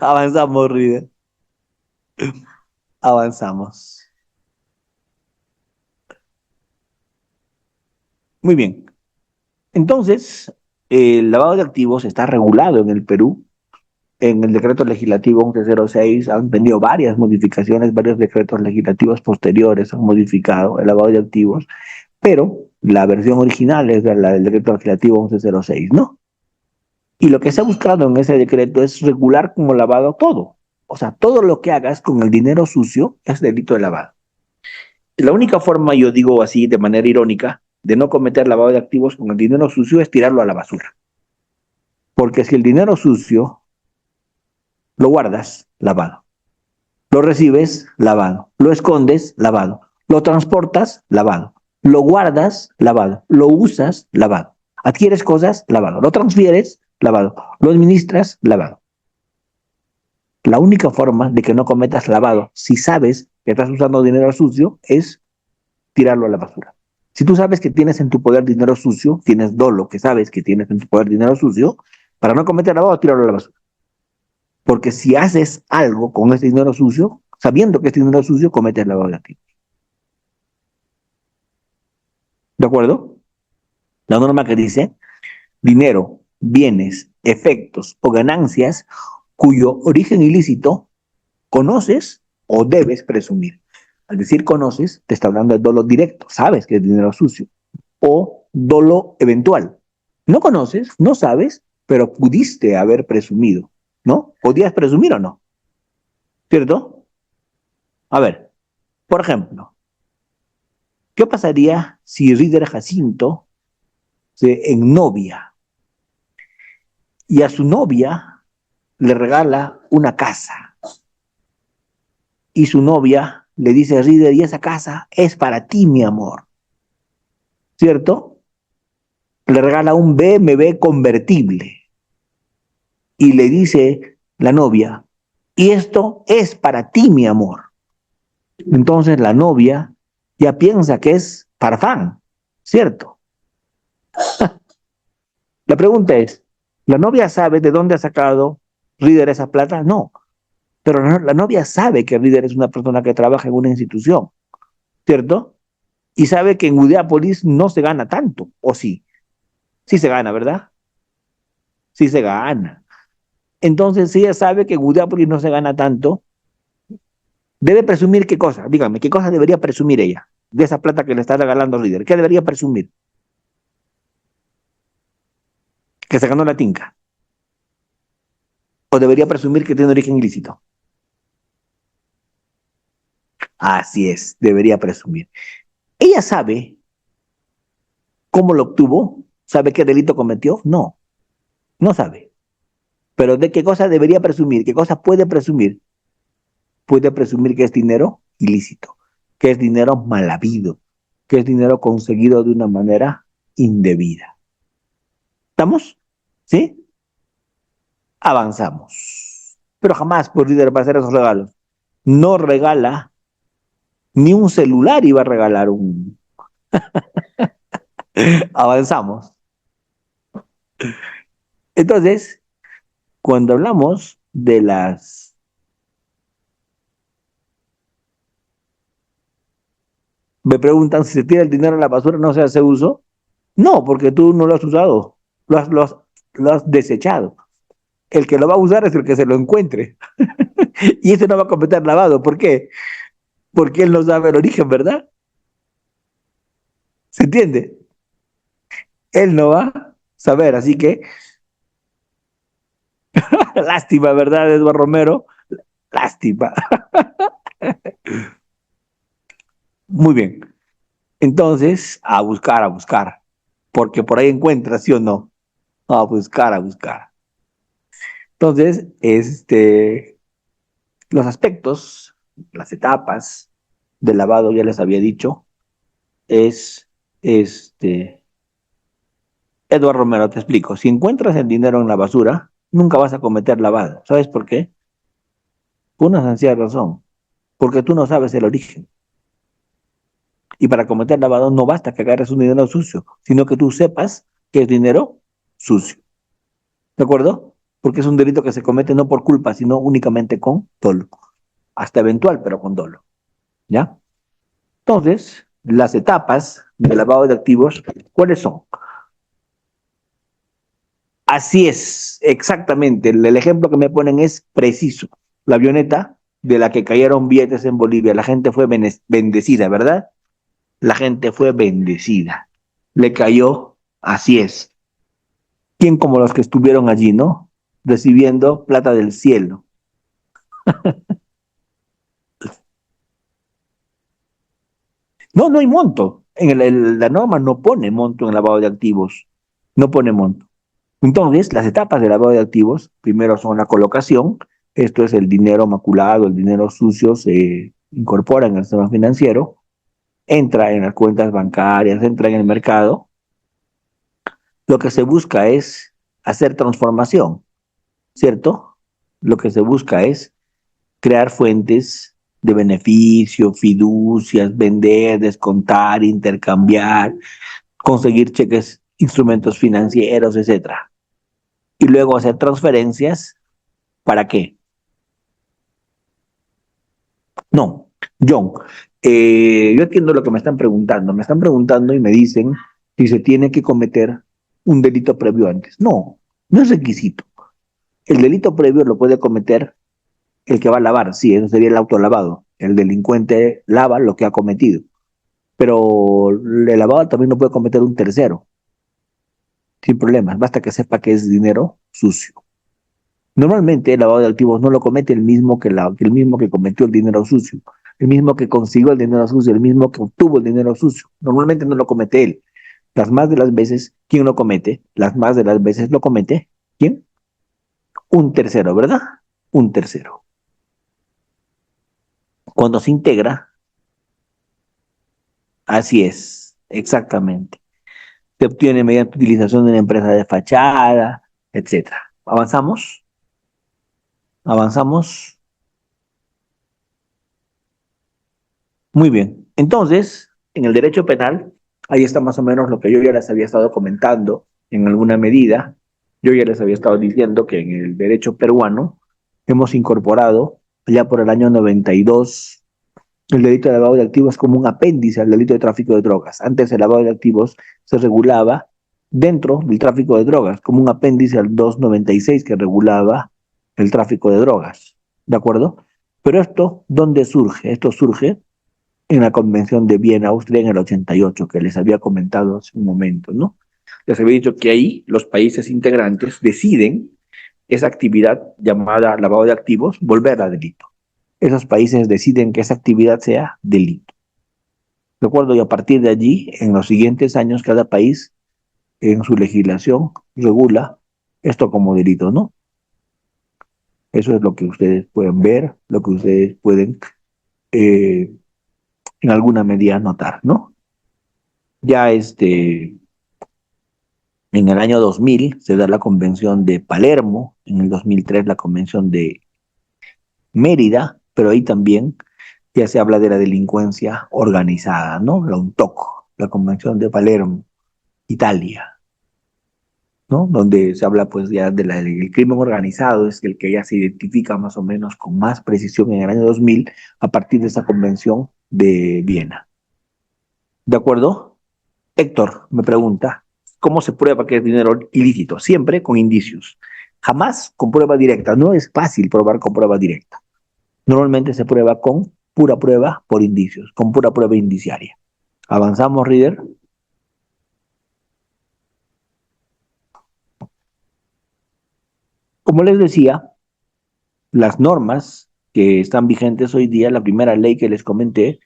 Avanzamos, River. Avanzamos. Muy bien. Entonces, el lavado de activos está regulado en el Perú. En el decreto legislativo 1106 han tenido varias modificaciones, varios decretos legislativos posteriores han modificado el lavado de activos, pero la versión original es de la del decreto legislativo 1106, ¿no? Y lo que se ha buscado en ese decreto es regular como lavado todo. O sea, todo lo que hagas con el dinero sucio es delito de lavado. La única forma, yo digo así de manera irónica, de no cometer lavado de activos con el dinero sucio es tirarlo a la basura. Porque si el dinero sucio lo guardas, lavado. Lo recibes, lavado. Lo escondes, lavado. Lo transportas, lavado. Lo guardas, lavado. Lo usas, lavado. Adquieres cosas, lavado. Lo transfieres, lavado. Lo administras, lavado. La única forma de que no cometas lavado, si sabes que estás usando dinero sucio, es tirarlo a la basura. Si tú sabes que tienes en tu poder dinero sucio, tienes dolo, que sabes que tienes en tu poder dinero sucio, para no cometer lavado, tíralo a la basura. Porque si haces algo con ese dinero sucio, sabiendo que es dinero sucio, cometes lavado de activos. ¿De acuerdo? La norma que dice dinero, bienes, efectos o ganancias cuyo origen ilícito conoces o debes presumir. Al decir conoces, te está hablando de dolo directo, sabes que es dinero sucio, o dolo eventual. No conoces, no sabes, pero pudiste haber presumido, ¿no? ¿Podías presumir o no? ¿Cierto? A ver, por ejemplo, ¿qué pasaría si Rider Jacinto se ennovia y a su novia le regala una casa? Y su novia le dice, Rider, y esa casa es para ti, mi amor, ¿cierto? Le regala un BMW convertible y le dice la novia, y esto es para ti, mi amor. Entonces la novia ya piensa que es Farfán, ¿cierto? La pregunta es, ¿la novia sabe de dónde ha sacado Rider esa plata? No, pero la novia sabe que Rider es una persona que trabaja en una institución, ¿cierto? Y sabe que en Udeápolis no se gana tanto, ¿o sí? Sí se gana, ¿verdad? Sí se gana. Entonces, si ella sabe que en Udeápolis no se gana tanto, debe presumir qué cosa. Dígame, ¿qué cosa debería presumir ella de esa plata que le está regalando al líder? ¿Qué debería presumir? Que se ganó la tinca. O debería presumir que tiene origen ilícito. Así es, debería presumir. ¿Ella sabe cómo lo obtuvo? ¿Sabe qué delito cometió? No, no sabe. Pero ¿de qué cosa debería presumir? ¿Qué cosa puede presumir? Puede presumir que es dinero ilícito, que es dinero mal habido, que es dinero conseguido de una manera indebida. ¿Estamos? ¿Sí? Avanzamos. Pero jamás por líder va a hacer esos regalos. No regala ni un celular, iba a regalar un. Avanzamos. Entonces, cuando hablamos de las. Me preguntan si se tira el dinero a la basura, no se hace uso. No, porque tú no lo has usado, lo has desechado. El que lo va a usar es el que se lo encuentre. Y ese no va a cometer lavado. ¿Por qué? Porque él no sabe el origen, ¿verdad? ¿Se entiende? Él no va a saber, así que lástima, ¿verdad, Eduardo Romero? Lástima. Muy bien. Entonces, a buscar, a buscar. Porque por ahí encuentras, ¿sí o no? A buscar, a buscar. Entonces, los aspectos, las etapas del lavado, ya les había dicho, es, este, Eduardo Romero, te explico. Si encuentras el dinero en la basura, nunca vas a cometer lavado. ¿Sabes por qué? Por una sencilla razón. Porque tú no sabes el origen. Y para cometer lavado no basta que agarres un dinero sucio, sino que tú sepas que es dinero sucio. ¿De acuerdo? Porque es un delito que se comete no por culpa, sino únicamente con dolo. Hasta eventual, pero con dolo. ¿Ya? Entonces, las etapas de lavado de activos, ¿cuáles son? Así es, exactamente. El ejemplo que me ponen es preciso. La avioneta de la que cayeron billetes en Bolivia, la gente fue bendecida, ¿verdad? La gente fue bendecida. Le cayó, así es. ¿Quién como los que estuvieron allí, no? Recibiendo plata del cielo. No, no hay monto. La norma no pone monto en el lavado de activos. No pone monto. Entonces, las etapas de lavado de activos, primero son la colocación, esto es el dinero maculado, el dinero sucio se incorpora en el sistema financiero, entra en las cuentas bancarias, entra en el mercado. Lo que se busca es hacer transformación, ¿cierto? lo que se busca es crear fuentes de beneficio, fiducias, vender, descontar, intercambiar, conseguir cheques, instrumentos financieros, etcétera. Y luego hacer transferencias, ¿para qué? No, John, yo entiendo lo que me están preguntando. Me están preguntando y me dicen si se tiene que cometer un delito previo antes. No, no es requisito. El delito previo lo puede cometer el que va a lavar, sí, eso sería el autolavado. El delincuente lava lo que ha cometido. Pero el lavado también lo puede cometer un tercero, sin problemas, basta que sepa que es dinero sucio. Normalmente el lavado de activos no lo comete el mismo que cometió el dinero sucio, el mismo que consiguió el dinero sucio, el mismo que obtuvo el dinero sucio. Normalmente no lo comete él. Las más de las veces, ¿quién lo comete? Las más de las veces lo comete, ¿quién? Un tercero, ¿verdad? Un tercero. Cuando se integra, así es, exactamente. Se obtiene mediante utilización de una empresa de fachada, etcétera. ¿Avanzamos? ¿Avanzamos? Muy bien. Entonces, en el derecho penal, ahí está más o menos lo que yo ya les había estado comentando en alguna medida. Yo ya les había estado diciendo que en el derecho peruano hemos incorporado ya por el año 92 el delito de lavado de activos como un apéndice al delito de tráfico de drogas. Antes el lavado de activos se regulaba dentro del tráfico de drogas, como un apéndice al 296 que regulaba el tráfico de drogas. ¿De acuerdo? Pero esto, ¿dónde surge? Esto surge en la Convención de Viena, Austria, en el 88, que les había comentado hace un momento, ¿no? Les había dicho que ahí los países integrantes deciden esa actividad llamada lavado de activos volver a delito. Esos países deciden que esa actividad sea delito. ¿De acuerdo? Y a partir de allí, en los siguientes años, cada país en su legislación regula esto como delito, ¿no? Eso es lo que ustedes pueden ver, lo que ustedes pueden en alguna medida notar, ¿no? Ya en el año 2000 se da la Convención de Palermo, en el 2003 la Convención de Mérida, pero ahí también ya se habla de la delincuencia organizada, ¿no? La UNTOC, la Convención de Palermo, Italia, ¿no? Donde se habla pues ya del crimen organizado, es el que ya se identifica más o menos con más precisión en el año 2000 a partir de esa Convención de Viena. ¿De acuerdo? Héctor me pregunta, ¿cómo se prueba que es dinero ilícito? Siempre con indicios. Jamás con prueba directa. No es fácil probar con prueba directa. Normalmente se prueba con pura prueba por indicios, con pura prueba indiciaria. ¿Avanzamos, Reader? Como les decía, las normas que están vigentes hoy día, la primera ley que les comenté,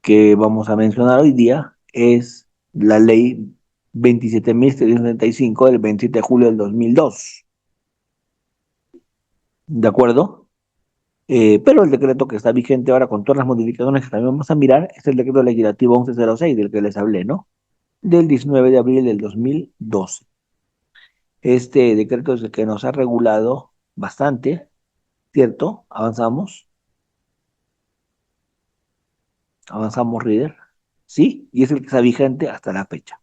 que vamos a mencionar hoy día, es la ley 27.335 del 27 de julio del 2002. ¿De acuerdo? Pero el decreto que está vigente ahora con todas las modificaciones que también vamos a mirar es el decreto legislativo 1106 del que les hablé, ¿no? Del 19 de abril del 2012. Este decreto es el que nos ha regulado bastante, ¿cierto? Avanzamos, avanzamos, Reader. Sí, y es el que está vigente hasta la fecha.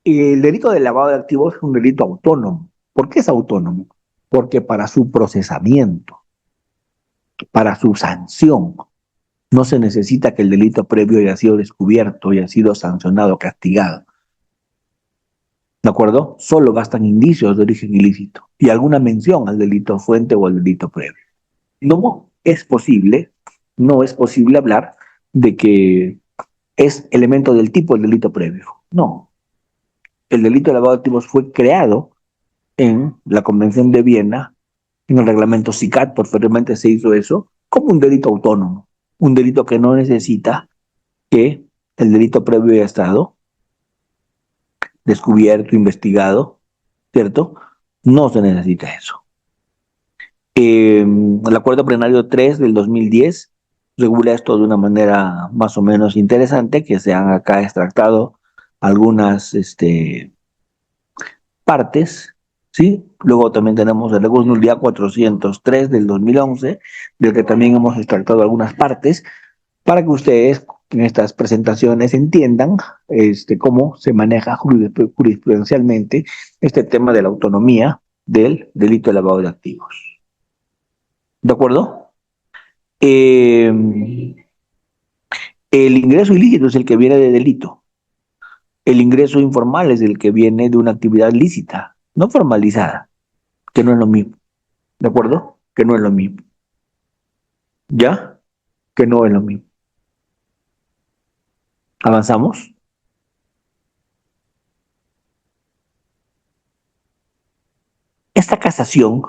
El delito de lavado de activos es un delito autónomo. ¿Por qué es autónomo? Porque para su procesamiento, para su sanción, no se necesita que el delito previo haya sido descubierto, haya sido sancionado, castigado. ¿De acuerdo? Solo bastan indicios de origen ilícito y alguna mención al delito fuente o al delito previo. No es posible, no es posible hablar de que es elemento del tipo del delito previo. No. El delito de lavado de activos fue creado en la Convención de Viena, en el reglamento SICAD, posteriormente se hizo eso, como un delito autónomo, un delito que no necesita que el delito previo haya estado descubierto, investigado, ¿cierto? No se necesita eso. El Acuerdo Plenario 3 del 2010 regula esto de una manera más o menos interesante, que se han acá extractado algunas partes, ¿sí? Luego también tenemos el recurso de nulidad 403 del 2011, del que también hemos extractado algunas partes, para que ustedes en estas presentaciones entiendan cómo se maneja jurisprudencialmente este tema de la autonomía del delito de lavado de activos. ¿De acuerdo? El ingreso ilícito es el que viene de delito. El ingreso informal es el que viene de una actividad lícita, no formalizada, que no es lo mismo. ¿De acuerdo? Que no es lo mismo. ¿Ya? Que no es lo mismo. ¿Avanzamos? Esta casación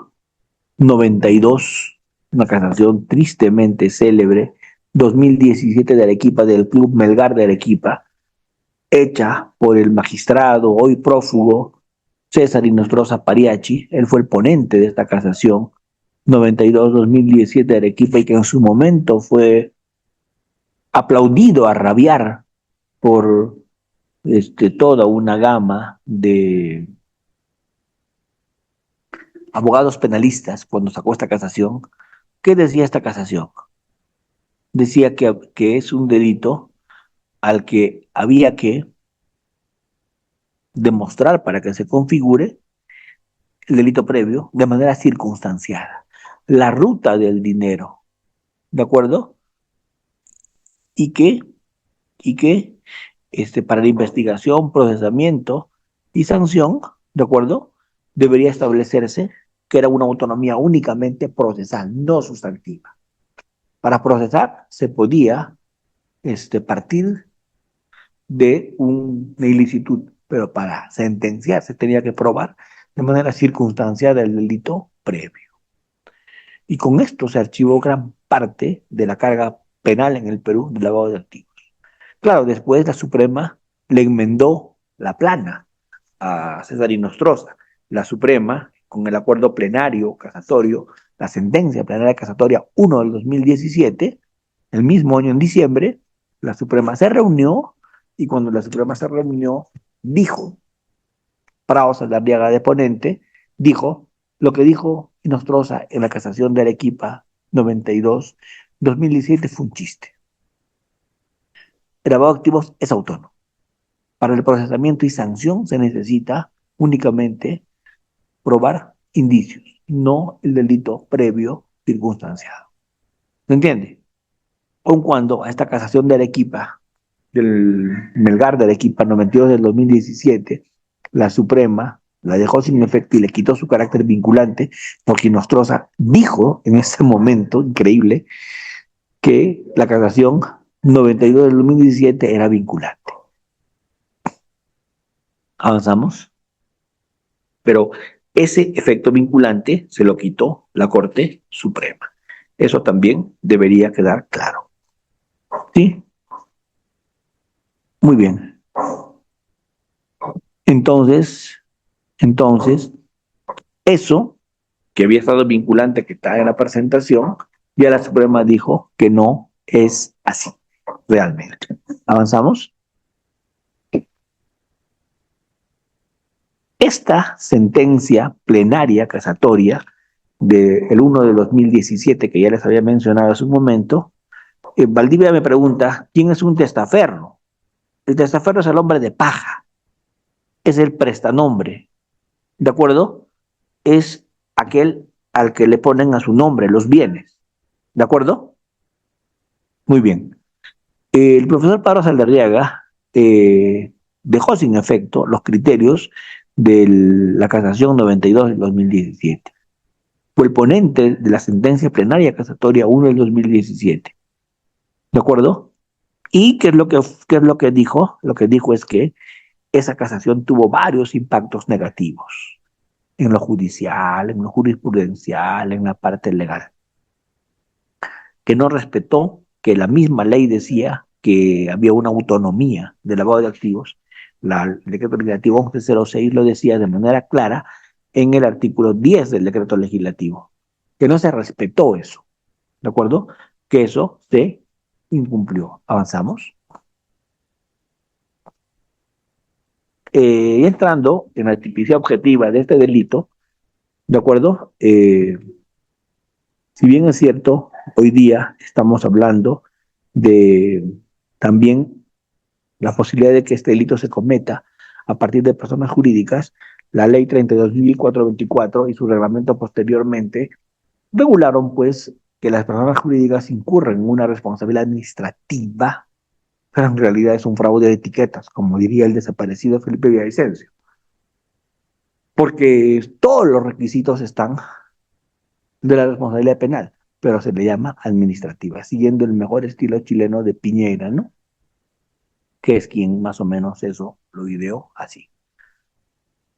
92, una casación tristemente célebre, 2017 de Arequipa, del Club Melgar de Arequipa, hecha por el magistrado, hoy prófugo, César Inostroza Pariachi. Él fue el ponente de esta casación 92-2017 de Arequipa y que en su momento fue aplaudido a rabiar por toda una gama de abogados penalistas cuando sacó esta casación. ¿Qué decía esta casación? Decía que es un delito al que había que demostrar para que se configure el delito previo de manera circunstanciada. La ruta del dinero, ¿de acuerdo? Y que, y que para la investigación, procesamiento y sanción, ¿de acuerdo? Debería establecerse que era una autonomía únicamente procesal, no sustantiva. Para procesar se podía partir de una ilicitud, pero para sentenciar se tenía que probar de manera circunstanciada el delito previo. Y con esto se archivó gran parte de la carga penal en el Perú del lavado de activos. Claro, después la Suprema le enmendó la plana a César Inostroza. La Suprema, con el acuerdo plenario casatorio, la sentencia plenaria casatoria 1 del 2017, el mismo año en diciembre, la Suprema se reunió y cuando la Suprema se reunió, dijo, Prado Saldarriaga de ponente, dijo lo que dijo Inostroza en la casación de Arequipa 92-2017 fue un chiste. El lavado de activos es autónomo. Para el procesamiento y sanción se necesita únicamente probar indicios, no el delito previo circunstanciado. ¿Se entiende? Aun cuando a esta casación de Arequipa, del Melgar de Arequipa 92 del 2017, la Suprema la dejó sin efecto y le quitó su carácter vinculante, porque Nostroza dijo en ese momento increíble que la casación 92 del 2017 era vinculante. Avanzamos. Pero ese efecto vinculante se lo quitó la Corte Suprema. Eso también debería quedar claro. ¿Sí? Muy bien. Entonces, eso que había estado vinculante, que está en la presentación, ya la Suprema dijo que no es así, realmente. ¿Avanzamos? Esta sentencia plenaria casatoria del 1 de 2017, que ya les había mencionado hace un momento, Valdivia me pregunta, ¿quién es un testaferro? El testaferro es el hombre de paja, es el prestanombre, ¿de acuerdo? Es aquel al que le ponen a su nombre los bienes, ¿de acuerdo? Muy bien. El profesor Pablo Saldarriaga dejó sin efecto los criterios de la casación 92 del 2017. Fue el ponente de la sentencia plenaria casatoria 1 del 2017. ¿De acuerdo? ¿Y qué es lo que dijo? Lo que dijo es que esa casación tuvo varios impactos negativos en lo judicial, en lo jurisprudencial, en la parte legal. Que no respetó que la misma ley decía que había una autonomía del lavado de activos. El decreto legislativo 1106 lo decía de manera clara en el artículo 10 del decreto legislativo. Que no se respetó eso. ¿De acuerdo? Que eso se incumplió. ¿Avanzamos? Y entrando en la tipicidad objetiva de este delito, ¿de acuerdo? Si bien es cierto, hoy día estamos hablando de también la posibilidad de que este delito se cometa a partir de personas jurídicas, la ley 32.424 y su reglamento posteriormente regularon pues que las personas jurídicas incurren en una responsabilidad administrativa, pero en realidad es un fraude de etiquetas, como diría el desaparecido Felipe Villavicencio, porque todos los requisitos están de la responsabilidad penal, pero se le llama administrativa, siguiendo el mejor estilo chileno de Piñera, ¿no? Que es quien más o menos eso lo ideó así.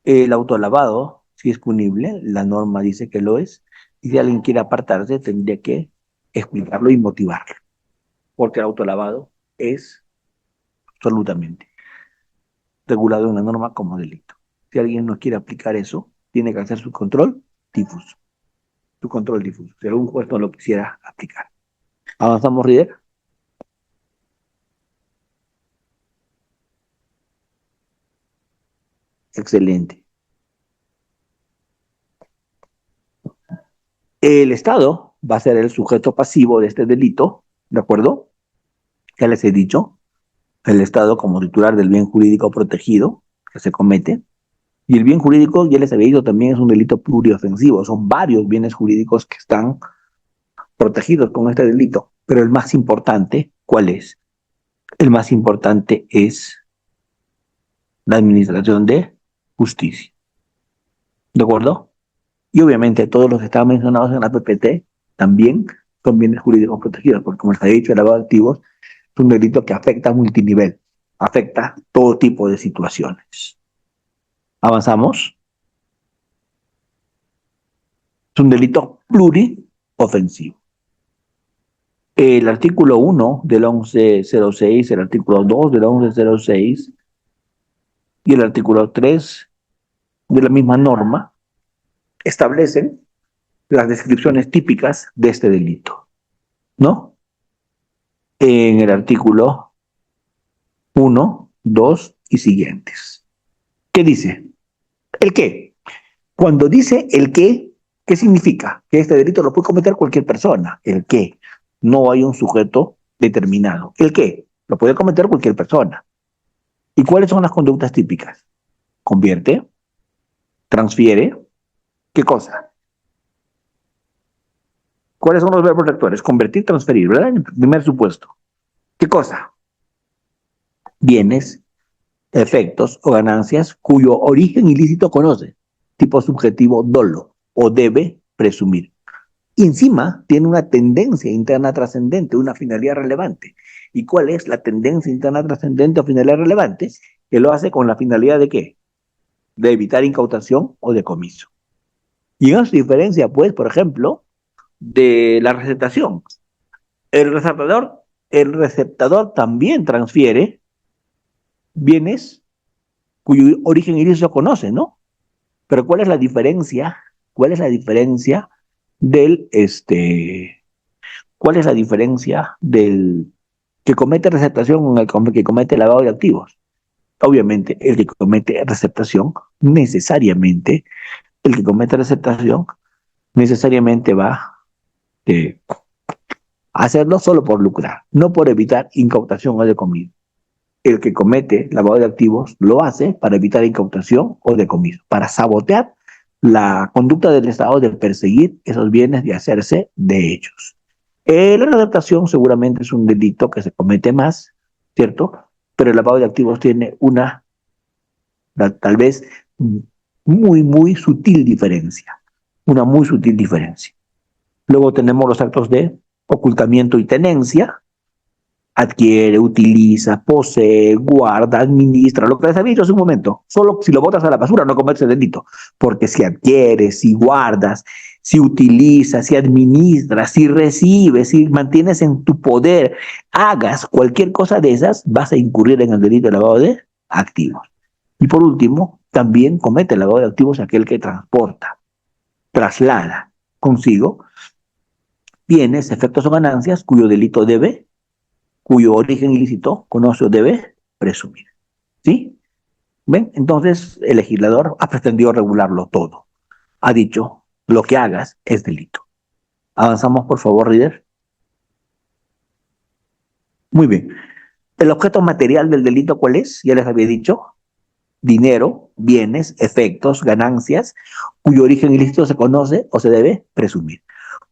El autolavado, si es punible, la norma dice que lo es, y si alguien quiere apartarse, tendría que explicarlo y motivarlo, porque el autolavado es absolutamente regulado en la norma como delito. Si alguien no quiere aplicar eso, tiene que hacer su control difuso, su control difuso, si algún juez no lo quisiera aplicar. ¿Avanzamos, Rider? Excelente. El Estado va a ser el sujeto pasivo de este delito, ¿de acuerdo? Ya les he dicho, el Estado como titular del bien jurídico protegido que se comete. Y el bien jurídico, ya les había dicho, también es un delito pluriofensivo. Son varios bienes jurídicos que están protegidos con este delito. Pero el más importante, ¿cuál es? El más importante es la administración de justicia. ¿De acuerdo? Y obviamente todos los que estaban mencionados en la PPT también son bienes jurídicos protegidos, porque como les he dicho, el lavado de activos es un delito que afecta a multinivel, afecta todo tipo de situaciones. Avanzamos. Es un delito pluriofensivo. El artículo 1 del 1106, el artículo 2 del 1106 y el artículo 3 de la misma norma establecen las descripciones típicas de este delito, ¿no? En el artículo 1, 2 y siguientes. ¿Qué dice? ¿El qué? Cuando dice el qué, ¿qué significa? Que este delito lo puede cometer cualquier persona. El qué. No hay un sujeto determinado. ¿El qué? Lo puede cometer cualquier persona. ¿Y cuáles son las conductas típicas? Convierte, transfiere, ¿qué cosa? ¿Cuáles son los verbos rectores? Convertir, transferir, ¿verdad? En el primer supuesto. ¿Qué cosa? Bienes, efectos o ganancias cuyo origen ilícito conoce, tipo subjetivo dolo, o debe presumir. Y encima tiene una tendencia interna trascendente, una finalidad relevante. ¿Y cuál es la tendencia interna trascendente o finalidad relevante? Que lo hace con la finalidad de ¿qué? De evitar incautación o decomiso. Y eso se diferencia, pues, por ejemplo, de la receptación. El receptador, el receptador también transfiere bienes cuyo origen ilícito conoce, ¿no? Pero ¿cuál es la diferencia? ¿Cuál es la diferencia del, cuál es la diferencia del que comete receptación con el que comete lavado de activos? Obviamente, el que comete receptación necesariamente, el que comete receptación necesariamente va a hacerlo solo por lucrar, no por evitar incautación o decomiso. El que comete lavado de activos lo hace para evitar incautación o decomiso, para sabotear la conducta del Estado de perseguir esos bienes y hacerse de ellos. La receptación seguramente es un delito que se comete más, ¿cierto? Pero el lavado de activos tiene una, tal vez, muy, muy sutil diferencia. Una muy sutil diferencia. Luego tenemos los actos de ocultamiento y tenencia. Adquiere, utiliza, posee, guarda, administra, lo que les había dicho hace un momento. Solo si lo botas a la basura no cometes el delito. Porque si adquieres, si guardas, si utilizas, si administras, si recibes, si mantienes en tu poder, hagas cualquier cosa de esas, vas a incurrir en el delito de lavado de activos. Y por último, también comete el lavado de activos aquel que transporta, traslada consigo bienes, efectos o ganancias cuyo delito cuyo origen ilícito conoce o debe presumir. ¿Sí? ¿Ven? Entonces el legislador ha pretendido regularlo todo. Ha dicho, lo que hagas es delito. Avanzamos, por favor, Rider. Muy bien. ¿El objeto material del delito cuál es? Ya les había dicho. Dinero, bienes, efectos, ganancias, cuyo origen ilícito se conoce o se debe presumir.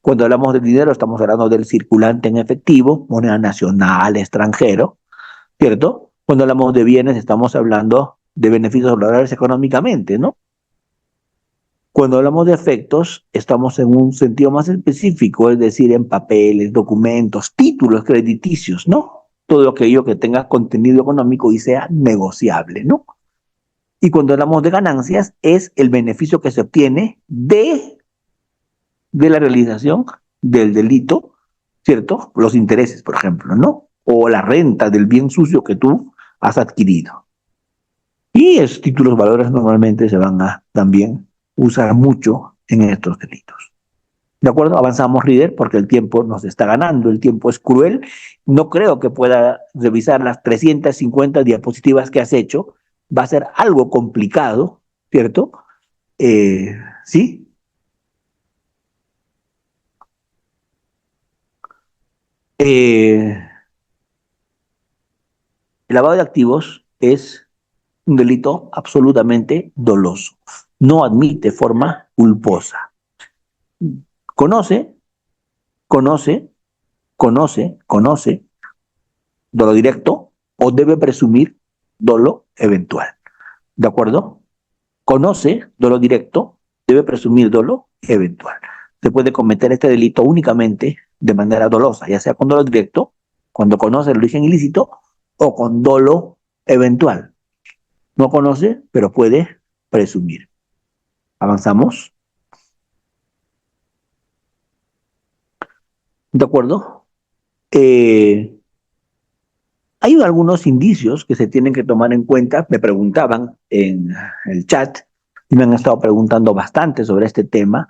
Cuando hablamos de dinero, estamos hablando del circulante en efectivo, moneda nacional, extranjero, ¿cierto? Cuando hablamos de bienes, estamos hablando de beneficios laborales económicamente, ¿no? Cuando hablamos de efectos, estamos en un sentido más específico, es decir, en papeles, documentos, títulos crediticios, ¿no? Todo aquello que tenga contenido económico y sea negociable, ¿no? Y cuando hablamos de ganancias, es el beneficio que se obtiene de la realización del delito, ¿cierto? Los intereses, por ejemplo, ¿no? O la renta del bien sucio que tú has adquirido. Y esos títulos valores normalmente se van a también usar mucho en estos delitos. ¿De acuerdo? Avanzamos, Reader, porque el tiempo nos está ganando, el tiempo es cruel. No creo que pueda revisar las 350 diapositivas que has hecho. Va a ser algo complicado, ¿cierto? ¿Sí? El lavado de activos es un delito absolutamente doloso. No admite forma culposa. Conoce, conoce, conoce dolo directo o debe presumir dolo eventual. ¿De acuerdo? Conoce dolo directo, debe presumir dolo eventual. Se puede cometer este delito únicamente de manera dolosa, ya sea con dolo directo, cuando conoce el origen ilícito, o con dolo eventual. No conoce, pero puede presumir. ¿Avanzamos? ¿De acuerdo? Hay algunos indicios que se tienen que tomar en cuenta. Me preguntaban en el chat y me han estado preguntando bastante sobre este tema.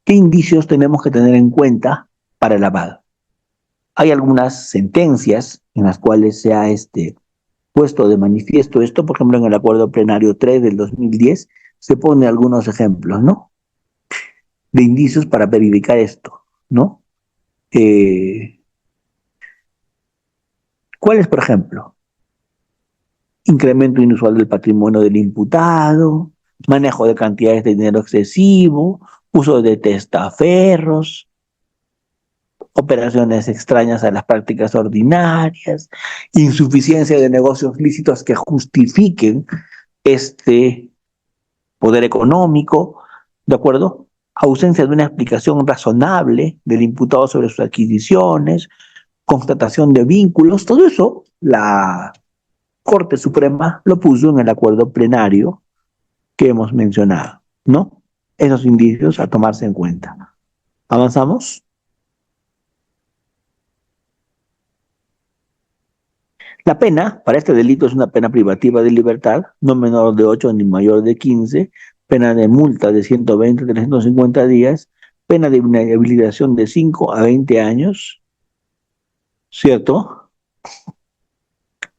¿Qué indicios tenemos que tener en cuenta para el lavado? Hay algunas sentencias en las cuales se ha puesto de manifiesto esto. Por ejemplo, en el Acuerdo Plenario 3 del 2010 se pone algunos ejemplos, ¿no? De indicios para verificar esto, ¿no? ¿Cuáles, por ejemplo? Incremento inusual del patrimonio del imputado, manejo de cantidades de dinero excesivo, uso de testaferros, operaciones extrañas a las prácticas ordinarias, insuficiencia de negocios lícitos que justifiquen este poder económico, ¿de acuerdo? Ausencia de una explicación razonable del imputado sobre sus adquisiciones, constatación de vínculos, todo eso la Corte Suprema lo puso en el acuerdo plenario que hemos mencionado, ¿no? Esos indicios a tomarse en cuenta. ¿Avanzamos? La pena para este delito es una pena privativa de libertad, no menor de 8 ni mayor de 15, pena de multa de 120 a 350 días, pena de inhabilitación de 5 a 20 años, ¿cierto?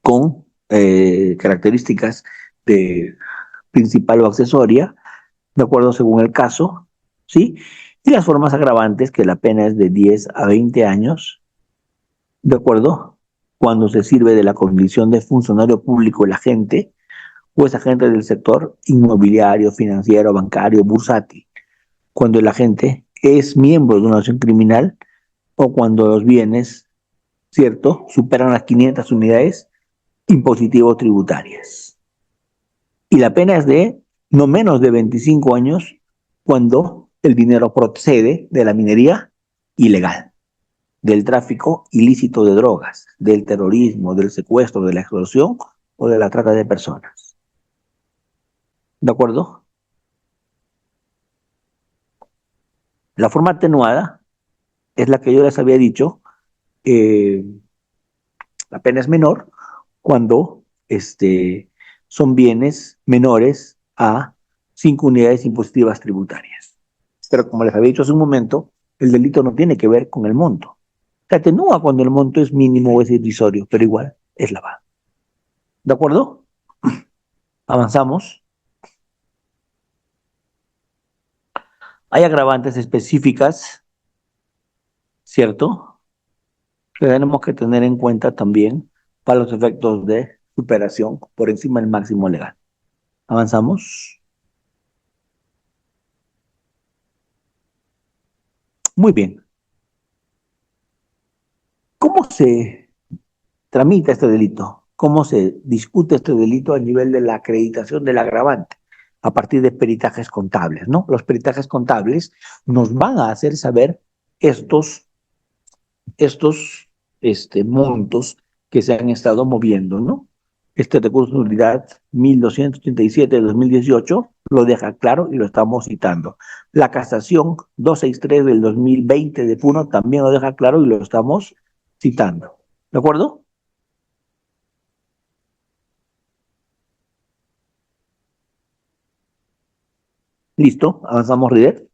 Con características de principal o accesoria, de acuerdo según el caso, ¿sí? Y las formas agravantes, que la pena es de 10 a 20 años, ¿de acuerdo? Cuando se sirve de la condición de funcionario público el agente o es agente del sector inmobiliario, financiero, bancario, bursátil, cuando el agente es miembro de una acción criminal o cuando los bienes, ¿cierto?, superan las 500 unidades impositivos tributarias. Y la pena es de no menos de 25 años cuando el dinero procede de la minería ilegal, del tráfico ilícito de drogas, del terrorismo, del secuestro, de la extorsión o de la trata de personas. ¿De acuerdo? La forma atenuada es la que yo les había dicho. La pena es menor cuando son bienes menores a 5 unidades impositivas tributarias. Pero como les había dicho hace un momento, el delito no tiene que ver con el monto. Se atenúa cuando el monto es mínimo o es irrisorio, pero igual es lavado. ¿De acuerdo? Avanzamos. Hay agravantes específicas, ¿cierto? Que tenemos que tener en cuenta también para los efectos de superación por encima del máximo legal. Avanzamos. Muy bien. ¿Cómo se tramita este delito? ¿Cómo se discute este delito a nivel de la acreditación del agravante? A partir de peritajes contables, ¿no? Los peritajes contables nos van a hacer saber estos, estos montos que se han estado moviendo, ¿no? Este recurso de nulidad 1287 de 2018 lo deja claro y lo estamos citando. La casación 263 del 2020 de Puno también lo deja claro y lo estamos citando. ¿De acuerdo? Listo, avanzamos, Rider.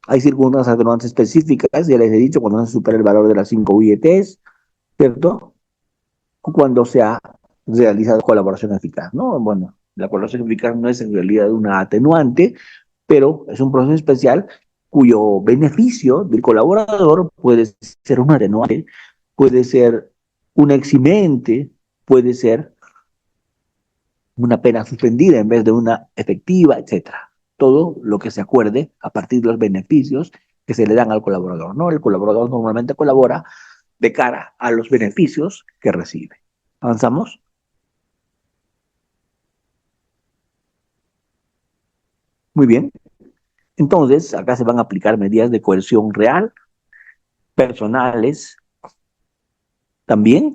Hay circunstancias atenuantes específicas, ya les he dicho, cuando no se supera el valor de las 5 UITs, ¿cierto? Cuando se ha realizado colaboración eficaz, ¿no? Bueno, la colaboración eficaz no es en realidad una atenuante, pero es un proceso especial cuyo beneficio del colaborador puede ser un atenuante, puede ser un eximente, puede ser una pena suspendida en vez de una efectiva, etcétera. Todo lo que se acuerde a partir de los beneficios que se le dan al colaborador, ¿no? El colaborador normalmente colabora de cara a los beneficios que recibe. ¿Avanzamos? Muy bien. Entonces, acá se van a aplicar medidas de coerción real, personales también,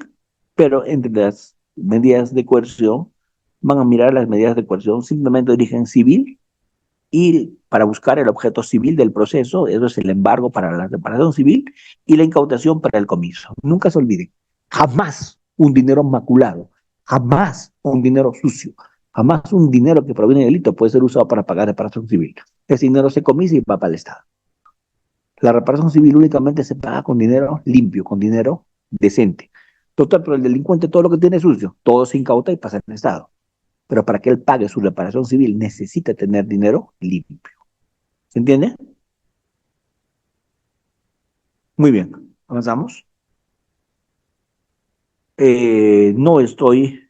pero entre las medidas de coerción van a mirar las medidas de coerción simplemente de origen civil y para buscar el objeto civil del proceso, eso es el embargo para la reparación civil y la incautación para el comiso. Nunca se olviden, jamás un dinero maculado, jamás un dinero sucio, jamás un dinero que proviene del delito puede ser usado para pagar reparación civil. Ese dinero se comisa y va para el Estado. La reparación civil únicamente se paga con dinero limpio, con dinero decente. Total, pero el delincuente todo lo que tiene es sucio, todo se incauta y pasa en el Estado. Pero para que él pague su reparación civil necesita tener dinero limpio. ¿Se entiende? Muy bien, avanzamos. No estoy,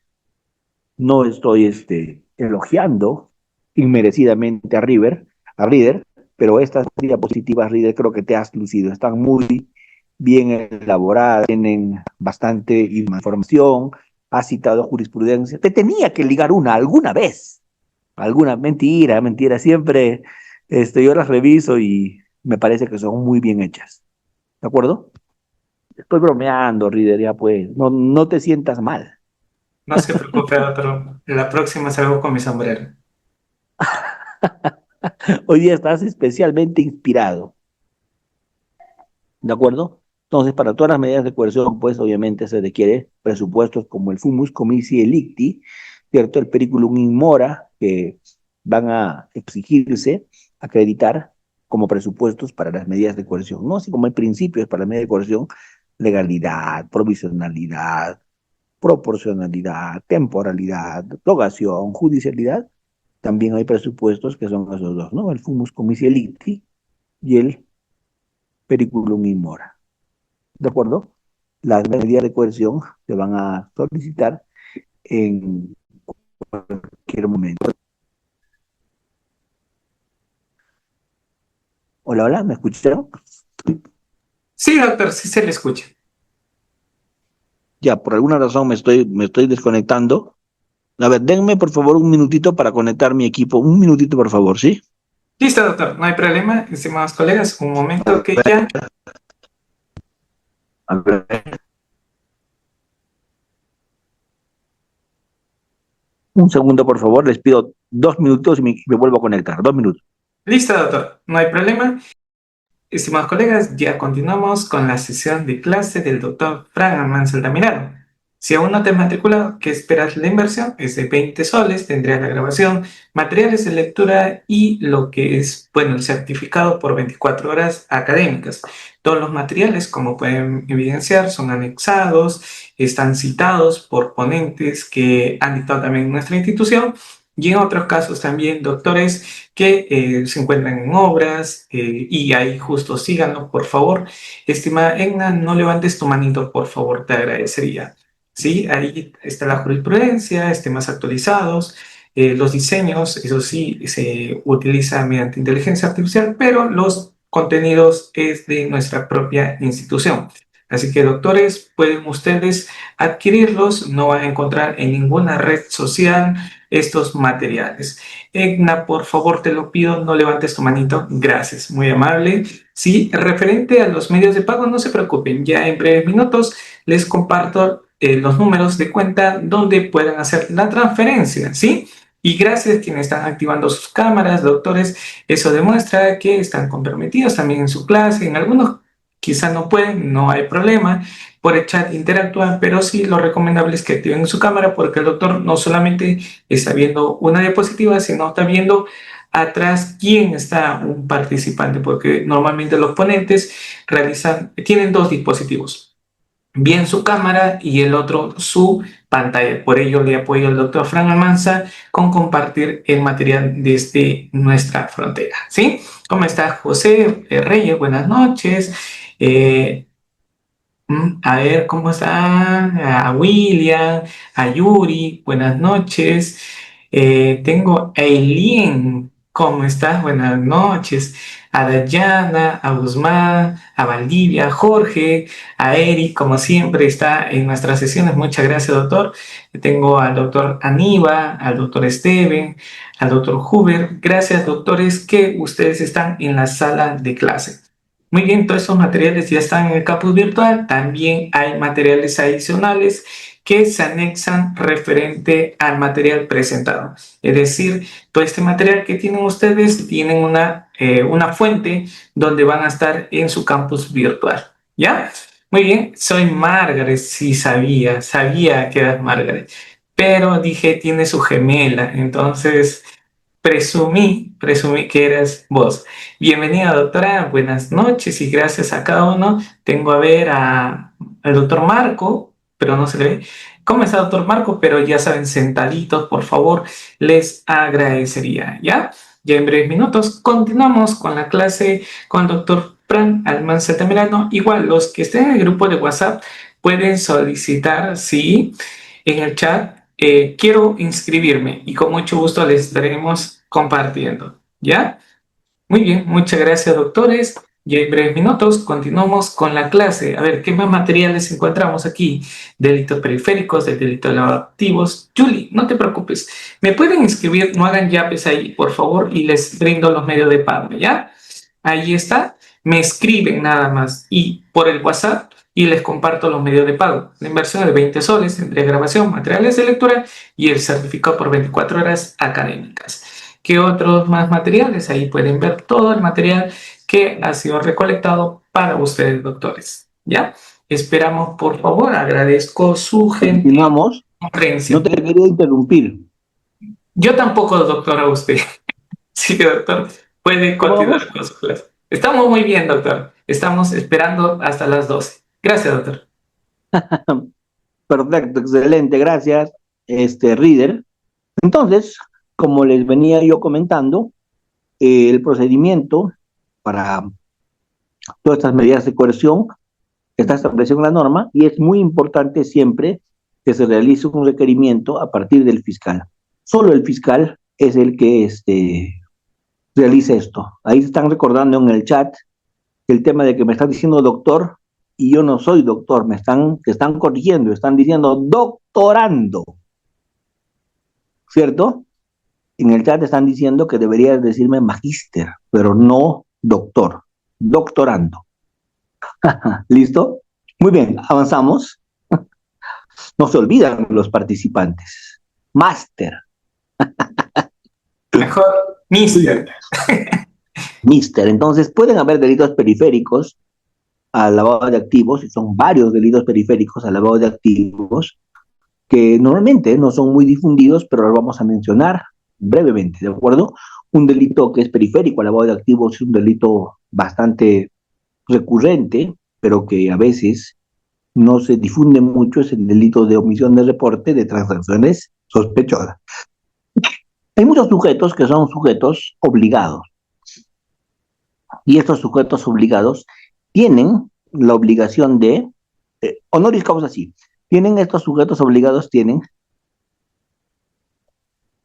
no estoy elogiando inmerecidamente a Reader, pero estas diapositivas, Reader, creo que te has lucido. Están muy bien elaboradas, tienen bastante información, has citado jurisprudencia. Te tenía que ligar una alguna vez. Alguna mentira, mentira. Siempre yo las reviso y me parece que son muy bien hechas. ¿De acuerdo? Estoy bromeando, Reader, ya pues. No, no te sientas mal. No se preocupe, doctor. La próxima salgo con mi sombrero. Hoy día estás especialmente inspirado. ¿De acuerdo? Entonces, para todas las medidas de coerción, pues obviamente se requiere presupuestos como el fumus comici delicti, ¿cierto? El periculum in mora, que van a exigirse, acreditar como presupuestos para las medidas de coerción, ¿no? Así como hay principios para las medidas de coerción, legalidad, provisionalidad, proporcionalidad, temporalidad, rogación, judicialidad, también hay presupuestos que son esos dos, ¿no? El fumus comici delicti y el periculum in mora. ¿De acuerdo? Las medidas de coerción se van a solicitar en cualquier momento. Hola, hola, ¿me escucharon? Sí, doctor, sí se le escucha. Ya, por alguna razón me estoy desconectando. A ver, denme por favor un minutito para conectar mi equipo. Un minutito, por favor, ¿sí? Listo, doctor, no hay problema. Estimados colegas, un momento que ya. A ver, un segundo, por favor. Les pido 2 minutos y me vuelvo a conectar. 2 minutos. Listo, doctor, no hay problema. Estimados colegas, ya continuamos con la sesión de clase del doctor Fran Mansell Altamirano. Si aún no te has matriculado, ¿qué esperas? La inversión es de 20 soles, tendrías la grabación, materiales de lectura y lo que es, bueno, el certificado por 24 horas académicas. Todos los materiales, como pueden evidenciar, son anexados, están citados por ponentes que han dictado también en nuestra institución y en otros casos también doctores que se encuentran en obras y ahí justo síganlo, por favor. Estimada Egna, no levantes tu manito, por favor, te agradecería. Sí, ahí está la jurisprudencia, temas actualizados, los diseños, eso sí, se utiliza mediante inteligencia artificial, pero los contenidos es de nuestra propia institución. Así que, doctores, pueden ustedes adquirirlos, no van a encontrar en ninguna red social estos materiales. Egna, por favor, te lo pido, no levantes tu manito. Gracias, muy amable. Sí, referente a los medios de pago, no se preocupen, ya en breves minutos les comparto los números de cuenta donde puedan hacer la transferencia, ¿sí? Y gracias a quienes están activando sus cámaras, doctores, eso demuestra que están comprometidos también en su clase. En algunos quizás no pueden, no hay problema, por el chat interactúan, pero sí lo recomendable es que activen su cámara porque el doctor no solamente está viendo una diapositiva, sino está viendo atrás quién está un participante, porque normalmente los ponentes tienen dos dispositivos, bien su cámara y el otro su pantalla. Por ello le apoyo al doctor Fran Almanza con compartir el material desde nuestra frontera. ¿Sí? ¿Cómo está José Reyes? Buenas noches. Eh, a ver, ¿cómo está? A William, a Yuri, buenas noches. Tengo a Eileen, ¿cómo estás? Buenas noches. A Dayana, a Guzmán, a Valdivia, a Jorge, a Eric, como siempre, está en nuestras sesiones. Muchas gracias, doctor. Tengo al doctor Aníbal, al doctor Steven, al doctor Huber. Gracias, doctores, que ustedes están en la sala de clase. Muy bien, todos esos materiales ya están en el campus virtual. También hay materiales adicionales que se anexan referente al material presentado. Es decir, todo este material que tienen ustedes tienen una fuente donde van a estar en su campus virtual. ¿Ya? Muy bien, soy Margaret, sí sabía que eras Margaret, pero dije tiene su gemela, entonces presumí que eras vos. Bienvenida, doctora. Buenas noches y gracias a cada uno. Tengo a ver al doctor Marco, pero no se le ve. ¿Cómo está, doctor Marco? Pero ya saben, sentaditos, por favor, les agradecería. ¿Ya? Ya en breves minutos continuamos con la clase con el doctor Fran Almanza Tamerano. Igual, los que estén en el grupo de WhatsApp pueden solicitar, sí, en el chat. Quiero inscribirme y con mucho gusto les estaremos compartiendo. ¿Ya? Muy bien, muchas gracias, doctores. Y en breves minutos continuamos con la clase. A ver, ¿qué más materiales encontramos aquí? Delitos periféricos, de delitos de lavado de activos. Julie, no te preocupes. Me pueden inscribir, no hagan yapes ahí, por favor, y les brindo los medios de pago, ¿ya? Ahí está. Me escriben nada más y por el WhatsApp y les comparto los medios de pago. La inversión es de 20 soles entre grabación, materiales de lectura y el certificado por 24 horas académicas. ¿Qué otros más materiales? Ahí pueden ver todo el material que ha sido recolectado para ustedes, doctores. ¿Ya? Esperamos, por favor, agradezco su gentil comprensión. No te quería interrumpir. Yo tampoco, doctor, a usted. Sí, doctor, puede continuar con su clase. Estamos muy bien, doctor. Estamos esperando hasta las 12. Gracias, doctor. Perfecto, excelente, gracias, Reader. Entonces, como les venía yo comentando, el procedimiento para todas estas medidas de coerción está establecido en la norma y es muy importante siempre que se realice un requerimiento a partir del fiscal. Solo el fiscal es el que realice esto. Ahí están recordando en el chat el tema de que me están diciendo doctor y yo no soy doctor, te están corrigiendo, están diciendo doctorando, ¿cierto? En el chat están diciendo que deberías decirme magíster, pero no doctor, doctorando. ¿Listo? Muy bien, avanzamos. No se olvidan los participantes. Máster. Mejor, mister. Mister. Entonces, pueden haber delitos periféricos al lavado de activos, y son varios delitos periféricos al lavado de activos, que normalmente no son muy difundidos, pero los vamos a mencionar brevemente, ¿de acuerdo? Un delito que es periférico al lavado de activos es un delito bastante recurrente, pero que a veces no se difunde mucho, es el delito de omisión de reporte de transacciones sospechosas. Hay muchos sujetos que son sujetos obligados, y estos sujetos obligados tienen la obligación de, honoris causa sí, tienen estos sujetos obligados, tienen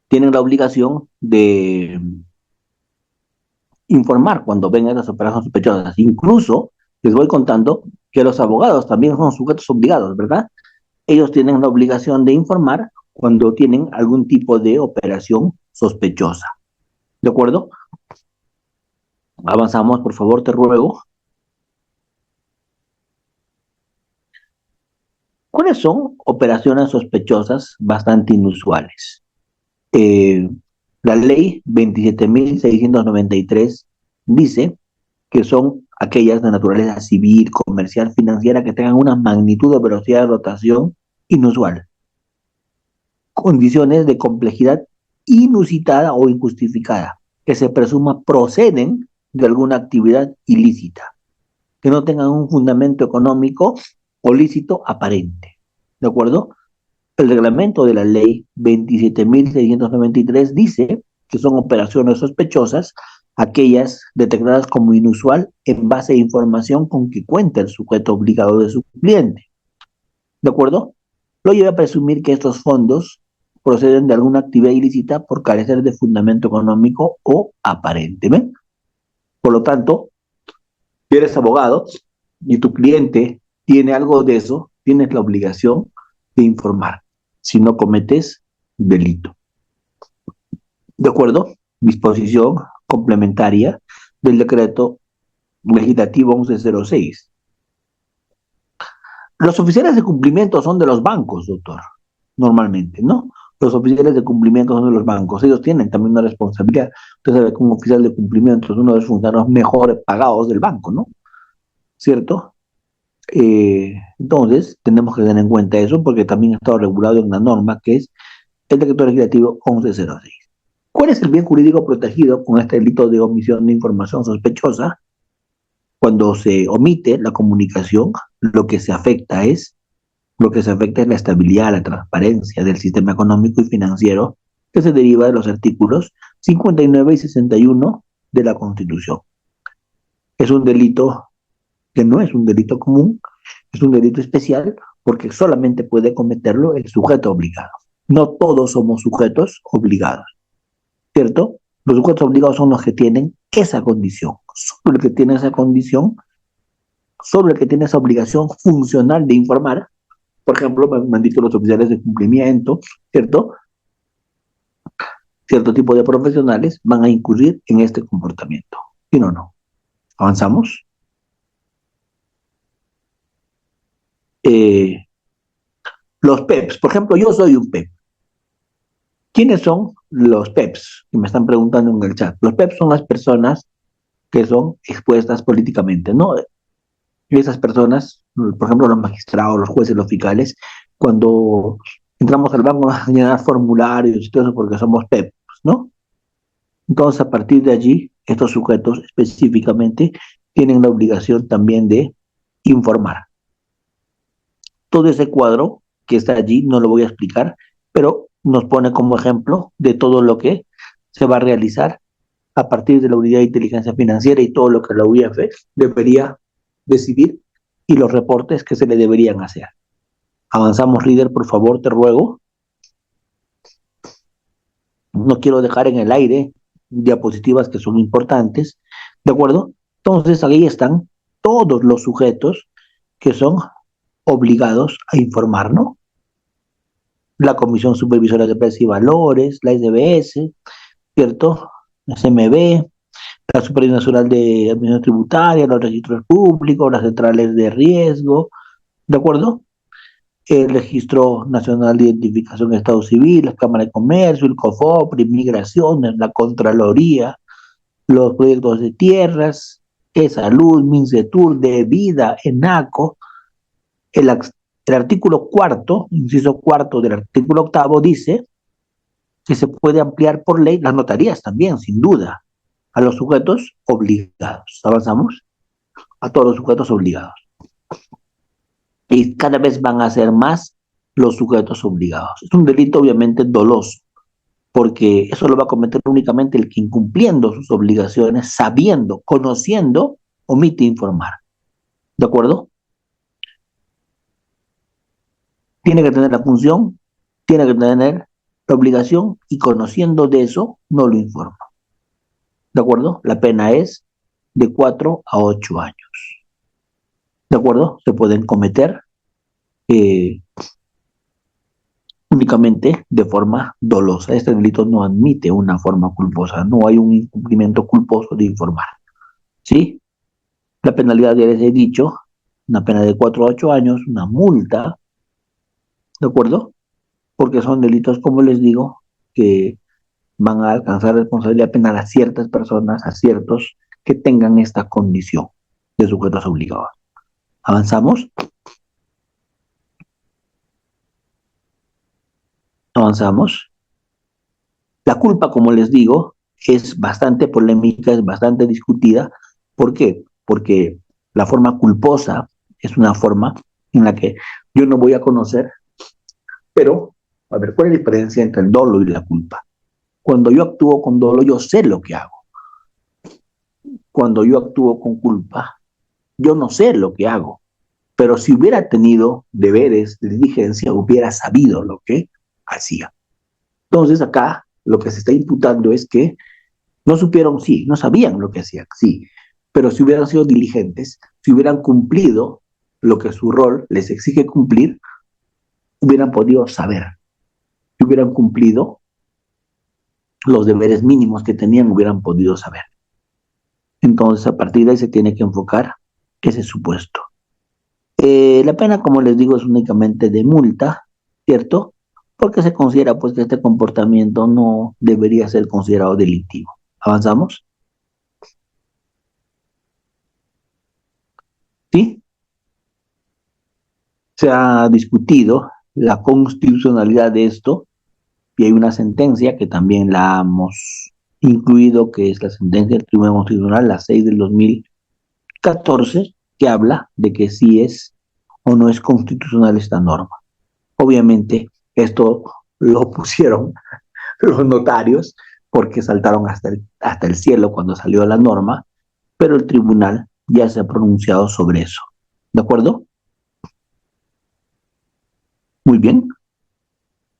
la obligación de informar cuando ven estas operaciones sospechosas. Incluso les voy contando que los abogados también son sujetos obligados, ¿verdad? Ellos tienen la obligación de informar cuando tienen algún tipo de operación sospechosa. ¿De acuerdo? Avanzamos, por favor, te ruego. ¿Cuáles son operaciones sospechosas bastante inusuales? Eh, la ley 27.693 dice que son aquellas de naturaleza civil, comercial, financiera, que tengan una magnitud o velocidad de rotación inusual, condiciones de complejidad inusitada o injustificada, que se presuma proceden de alguna actividad ilícita, que no tengan un fundamento económico o lícito aparente. ¿De acuerdo? El reglamento de la ley 27.693 dice que son operaciones sospechosas aquellas detectadas como inusual en base a información con que cuenta el sujeto obligado de su cliente. ¿De acuerdo? Lo lleva a presumir que estos fondos proceden de alguna actividad ilícita por carecer de fundamento económico o aparente. ¿Ven? Por lo tanto, si eres abogado y tu cliente tiene algo de eso, tienes la obligación de informar si no cometes delito. ¿De acuerdo? Disposición complementaria del decreto legislativo 1106. Los oficiales de cumplimiento son de los bancos, doctor, normalmente, ¿no? Los oficiales de cumplimiento son de los bancos. Ellos tienen también una responsabilidad. Usted sabe que un oficial de cumplimiento es uno de los funcionarios mejores pagados del banco, ¿no? ¿Cierto? Entonces, tenemos que tener en cuenta eso porque también está regulado en una norma que es el decreto legislativo 1106. ¿Cuál es el bien jurídico protegido con este delito de omisión de información sospechosa? Cuando se omite la comunicación, lo que se afecta es la estabilidad, la transparencia del sistema económico y financiero que se deriva de los artículos 59 y 61 de la Constitución. Es un delito que no es un delito común, es un delito especial porque solamente puede cometerlo el sujeto obligado. No todos somos sujetos obligados, ¿cierto? Los sujetos obligados son los que tienen esa condición. Solo el que tiene esa condición, solo el que tiene esa obligación funcional de informar. Por ejemplo, me han dicho los oficiales de cumplimiento, ¿cierto? Cierto tipo de profesionales van a incurrir en este comportamiento. Si no, no. Avanzamos. Los PEPs, por ejemplo, yo soy un PEP. ¿Quiénes son los PEPs? Que me están preguntando en el chat. Los PEPs son las personas que son expuestas políticamente, ¿no? Y esas personas, por ejemplo, los magistrados, los jueces, los fiscales, cuando entramos al banco a llenar formularios y todo eso porque somos PEPs, ¿no? Entonces, a partir de allí, estos sujetos específicamente tienen la obligación también de informar. Todo ese cuadro que está allí, no lo voy a explicar, pero nos pone como ejemplo de todo lo que se va a realizar a partir de la Unidad de Inteligencia Financiera y todo lo que la UIF debería decidir y los reportes que se le deberían hacer. Avanzamos, líder, por favor, te ruego. No quiero dejar en el aire diapositivas que son importantes, ¿de acuerdo? Entonces, ahí están todos los sujetos que son obligados a informar, ¿no? La Comisión Supervisora de Precios y Valores, la SBS, ¿cierto? La CMB, la Superintendencia Nacional de Administración Tributaria, los registros públicos, las centrales de riesgo, ¿de acuerdo? El Registro Nacional de Identificación de Estado Civil, la Cámara de Comercio, el COFOPRI, Migraciones, la Contraloría, los proyectos de tierras, Salud, MINCETUR, de Vida, ENACO, el El artículo cuarto, inciso cuarto del artículo octavo dice que se puede ampliar por ley las notarías también, sin duda, a los sujetos obligados. Avanzamos a todos los sujetos obligados. Y cada vez van a ser más los sujetos obligados. Es un delito obviamente doloso, porque eso lo va a cometer únicamente el que incumpliendo sus obligaciones, sabiendo, conociendo, omite informar. ¿De acuerdo? Tiene que tener la función, tiene que tener la obligación y conociendo de eso no lo informa. ¿De acuerdo? La pena es de 4 a 8 años. ¿De acuerdo? Se pueden cometer únicamente de forma dolosa. Este delito no admite una forma culposa, no hay un incumplimiento culposo de informar. ¿Sí? La penalidad ya les he dicho, una pena de 4 a 8 años, una multa, ¿de acuerdo? Porque son delitos, como les digo, que van a alcanzar responsabilidad penal a ciertas personas, a ciertos que tengan esta condición de sujetos obligados. ¿Avanzamos? Avanzamos. La culpa, como les digo, es bastante polémica, es bastante discutida. ¿Por qué? Porque la forma culposa es una forma en la que yo no voy a conocer, pero, a ver, ¿cuál es la diferencia entre el dolo y la culpa? Cuando yo actúo con dolo, yo sé lo que hago. Cuando yo actúo con culpa, yo no sé lo que hago. Pero si hubiera tenido deberes de diligencia, hubiera sabido lo que hacía. Entonces acá lo que se está imputando es que no supieron, sí, no sabían lo que hacían, sí, pero si hubieran sido diligentes, si hubieran cumplido lo que su rol les exige cumplir, hubieran podido saber, si hubieran cumplido los deberes mínimos que tenían, hubieran podido saber. Entonces, a partir de ahí se tiene que enfocar ese supuesto. La pena, como les digo, es únicamente de multa, ¿cierto? Porque se considera pues que este comportamiento no debería ser considerado delictivo. ¿Avanzamos? ¿Sí? Se ha discutido la constitucionalidad de esto y hay una sentencia que también la hemos incluido, que es la sentencia del Tribunal Constitucional, la 6 del 2014, que habla de que si es o no es constitucional esta norma. Obviamente, esto lo pusieron los notarios porque saltaron hasta el cielo cuando salió la norma, pero el tribunal ya se ha pronunciado sobre eso. ¿De acuerdo? Muy bien,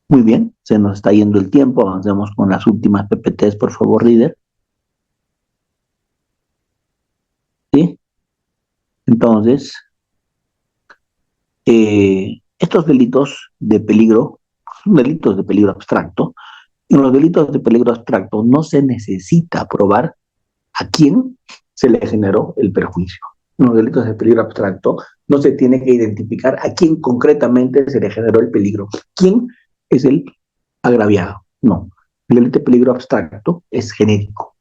muy bien. Se nos está yendo el tiempo. Avancemos con las últimas PPTs, por favor, líder. ¿Sí? Entonces, estos delitos de peligro son delitos de peligro abstracto. En los delitos de peligro abstracto no se necesita probar a quién se le generó el perjuicio. En los delitos de peligro abstracto no se tiene que identificar a quién concretamente se le generó el peligro. ¿Quién es el agraviado? No. El delito de peligro abstracto es genérico.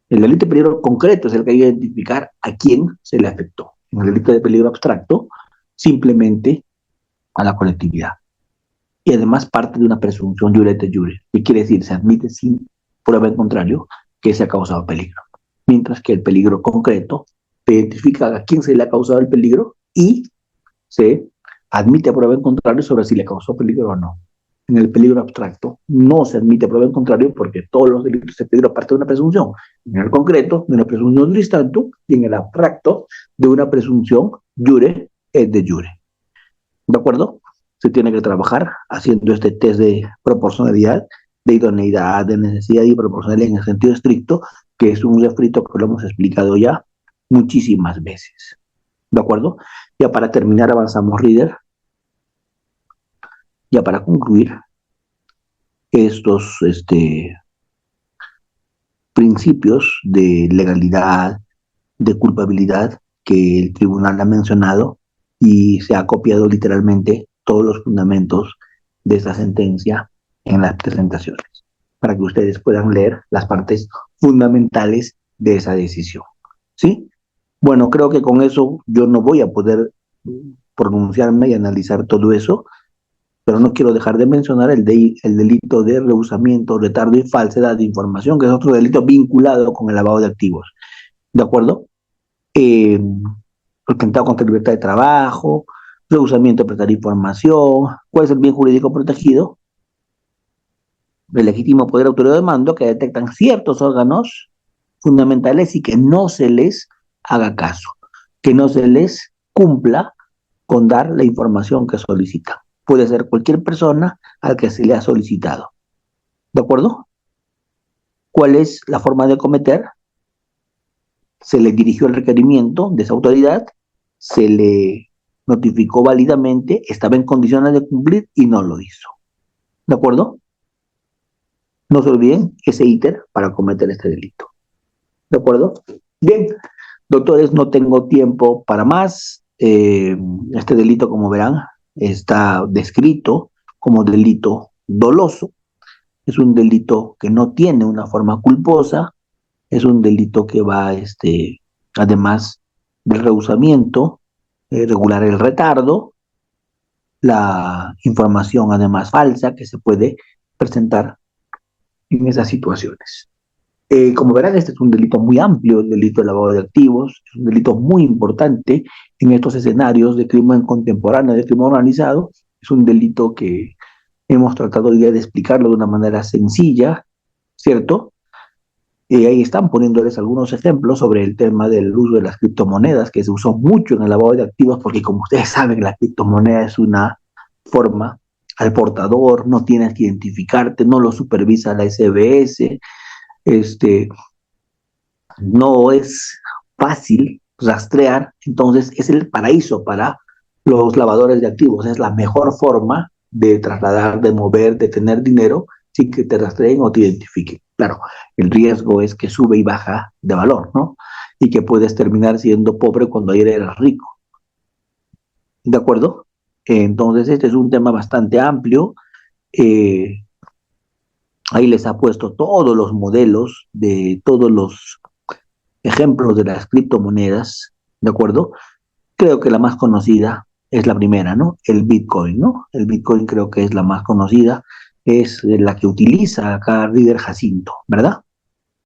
El delito de peligro concreto es el que hay que identificar a quién se le afectó. En el delito de peligro abstracto, simplemente a la colectividad. Y además parte de una presunción jure et jure, que quiere decir, se admite sin prueba en contrario que se ha causado peligro. Mientras que el peligro concreto se identifica a quién se le ha causado el peligro y se admite prueba en contrario sobre si le causó peligro o no. En el peligro abstracto no se admite prueba en contrario porque todos los delitos de peligro parten de una presunción. En el concreto, de una presunción juris tantum, y en el abstracto, de una presunción jure et de jure. ¿De acuerdo? Se tiene que trabajar haciendo este test de proporcionalidad, de idoneidad, de necesidad y proporcionalidad en el sentido estricto, que es un refrito que lo hemos explicado ya muchísimas veces. ¿De acuerdo? Ya para terminar, avanzamos, reader. Ya para concluir, estos principios de legalidad, de culpabilidad que el tribunal ha mencionado y se ha copiado literalmente todos los fundamentos de esta sentencia en las presentaciones, para que ustedes puedan leer las partes fundamentales de esa decisión. ¿Sí? Bueno, creo que con eso yo no voy a poder pronunciarme y analizar todo eso, pero no quiero dejar de mencionar el delito de rehusamiento, retardo y falsedad de información, que es otro delito vinculado con el lavado de activos. ¿De acuerdo? Eh, Atentado contra la libertad de trabajo, rehusamiento de prestar información. ¿Cuál es el bien jurídico protegido? El legítimo poder autoridad de mando que detectan ciertos órganos fundamentales y que no se les haga caso, que no se les cumpla con dar la información que solicitan. Puede ser cualquier persona al que se le ha solicitado. ¿De acuerdo? ¿Cuál es la forma de cometer? Se le dirigió el requerimiento de esa autoridad, se le notificó válidamente, estaba en condiciones de cumplir y no lo hizo. ¿De acuerdo? No se olviden ese íter para cometer este delito. ¿De acuerdo? Bien, doctores, no tengo tiempo para más. Este delito, como verán, está descrito como delito doloso. Es un delito que no tiene una forma culposa. Es un delito que va, además del rehusamiento, regular el retardo, la información además falsa que se puede presentar en esas situaciones. Como verán, este es un delito muy amplio, el delito de lavado de activos, es un delito muy importante en estos escenarios de crimen contemporáneo, de crimen organizado. Es un delito que hemos tratado ya de explicarlo de una manera sencilla, ¿cierto? Ahí están poniéndoles algunos ejemplos sobre el tema del uso de las criptomonedas, que se usó mucho en el lavado de activos, porque como ustedes saben, la criptomoneda es una forma al portador, no tienes que identificarte, no lo supervisa la SBS, este, no es fácil rastrear, entonces es el paraíso para los lavadores de activos, es la mejor forma de trasladar, de mover, de tener dinero sin que te rastreen o te identifiquen. Claro, el riesgo es que sube y baja de valor, ¿no? Y que puedes terminar siendo pobre cuando ayer eras rico. ¿De acuerdo? Entonces, este es un tema bastante amplio. Eh, Ahí les ha puesto todos los modelos de todos los ejemplos de las criptomonedas, ¿de acuerdo? Creo que la más conocida es la primera, ¿no? El Bitcoin, ¿no? El Bitcoin creo que es la más conocida, es la que utiliza acá Rider Jacinto, ¿verdad?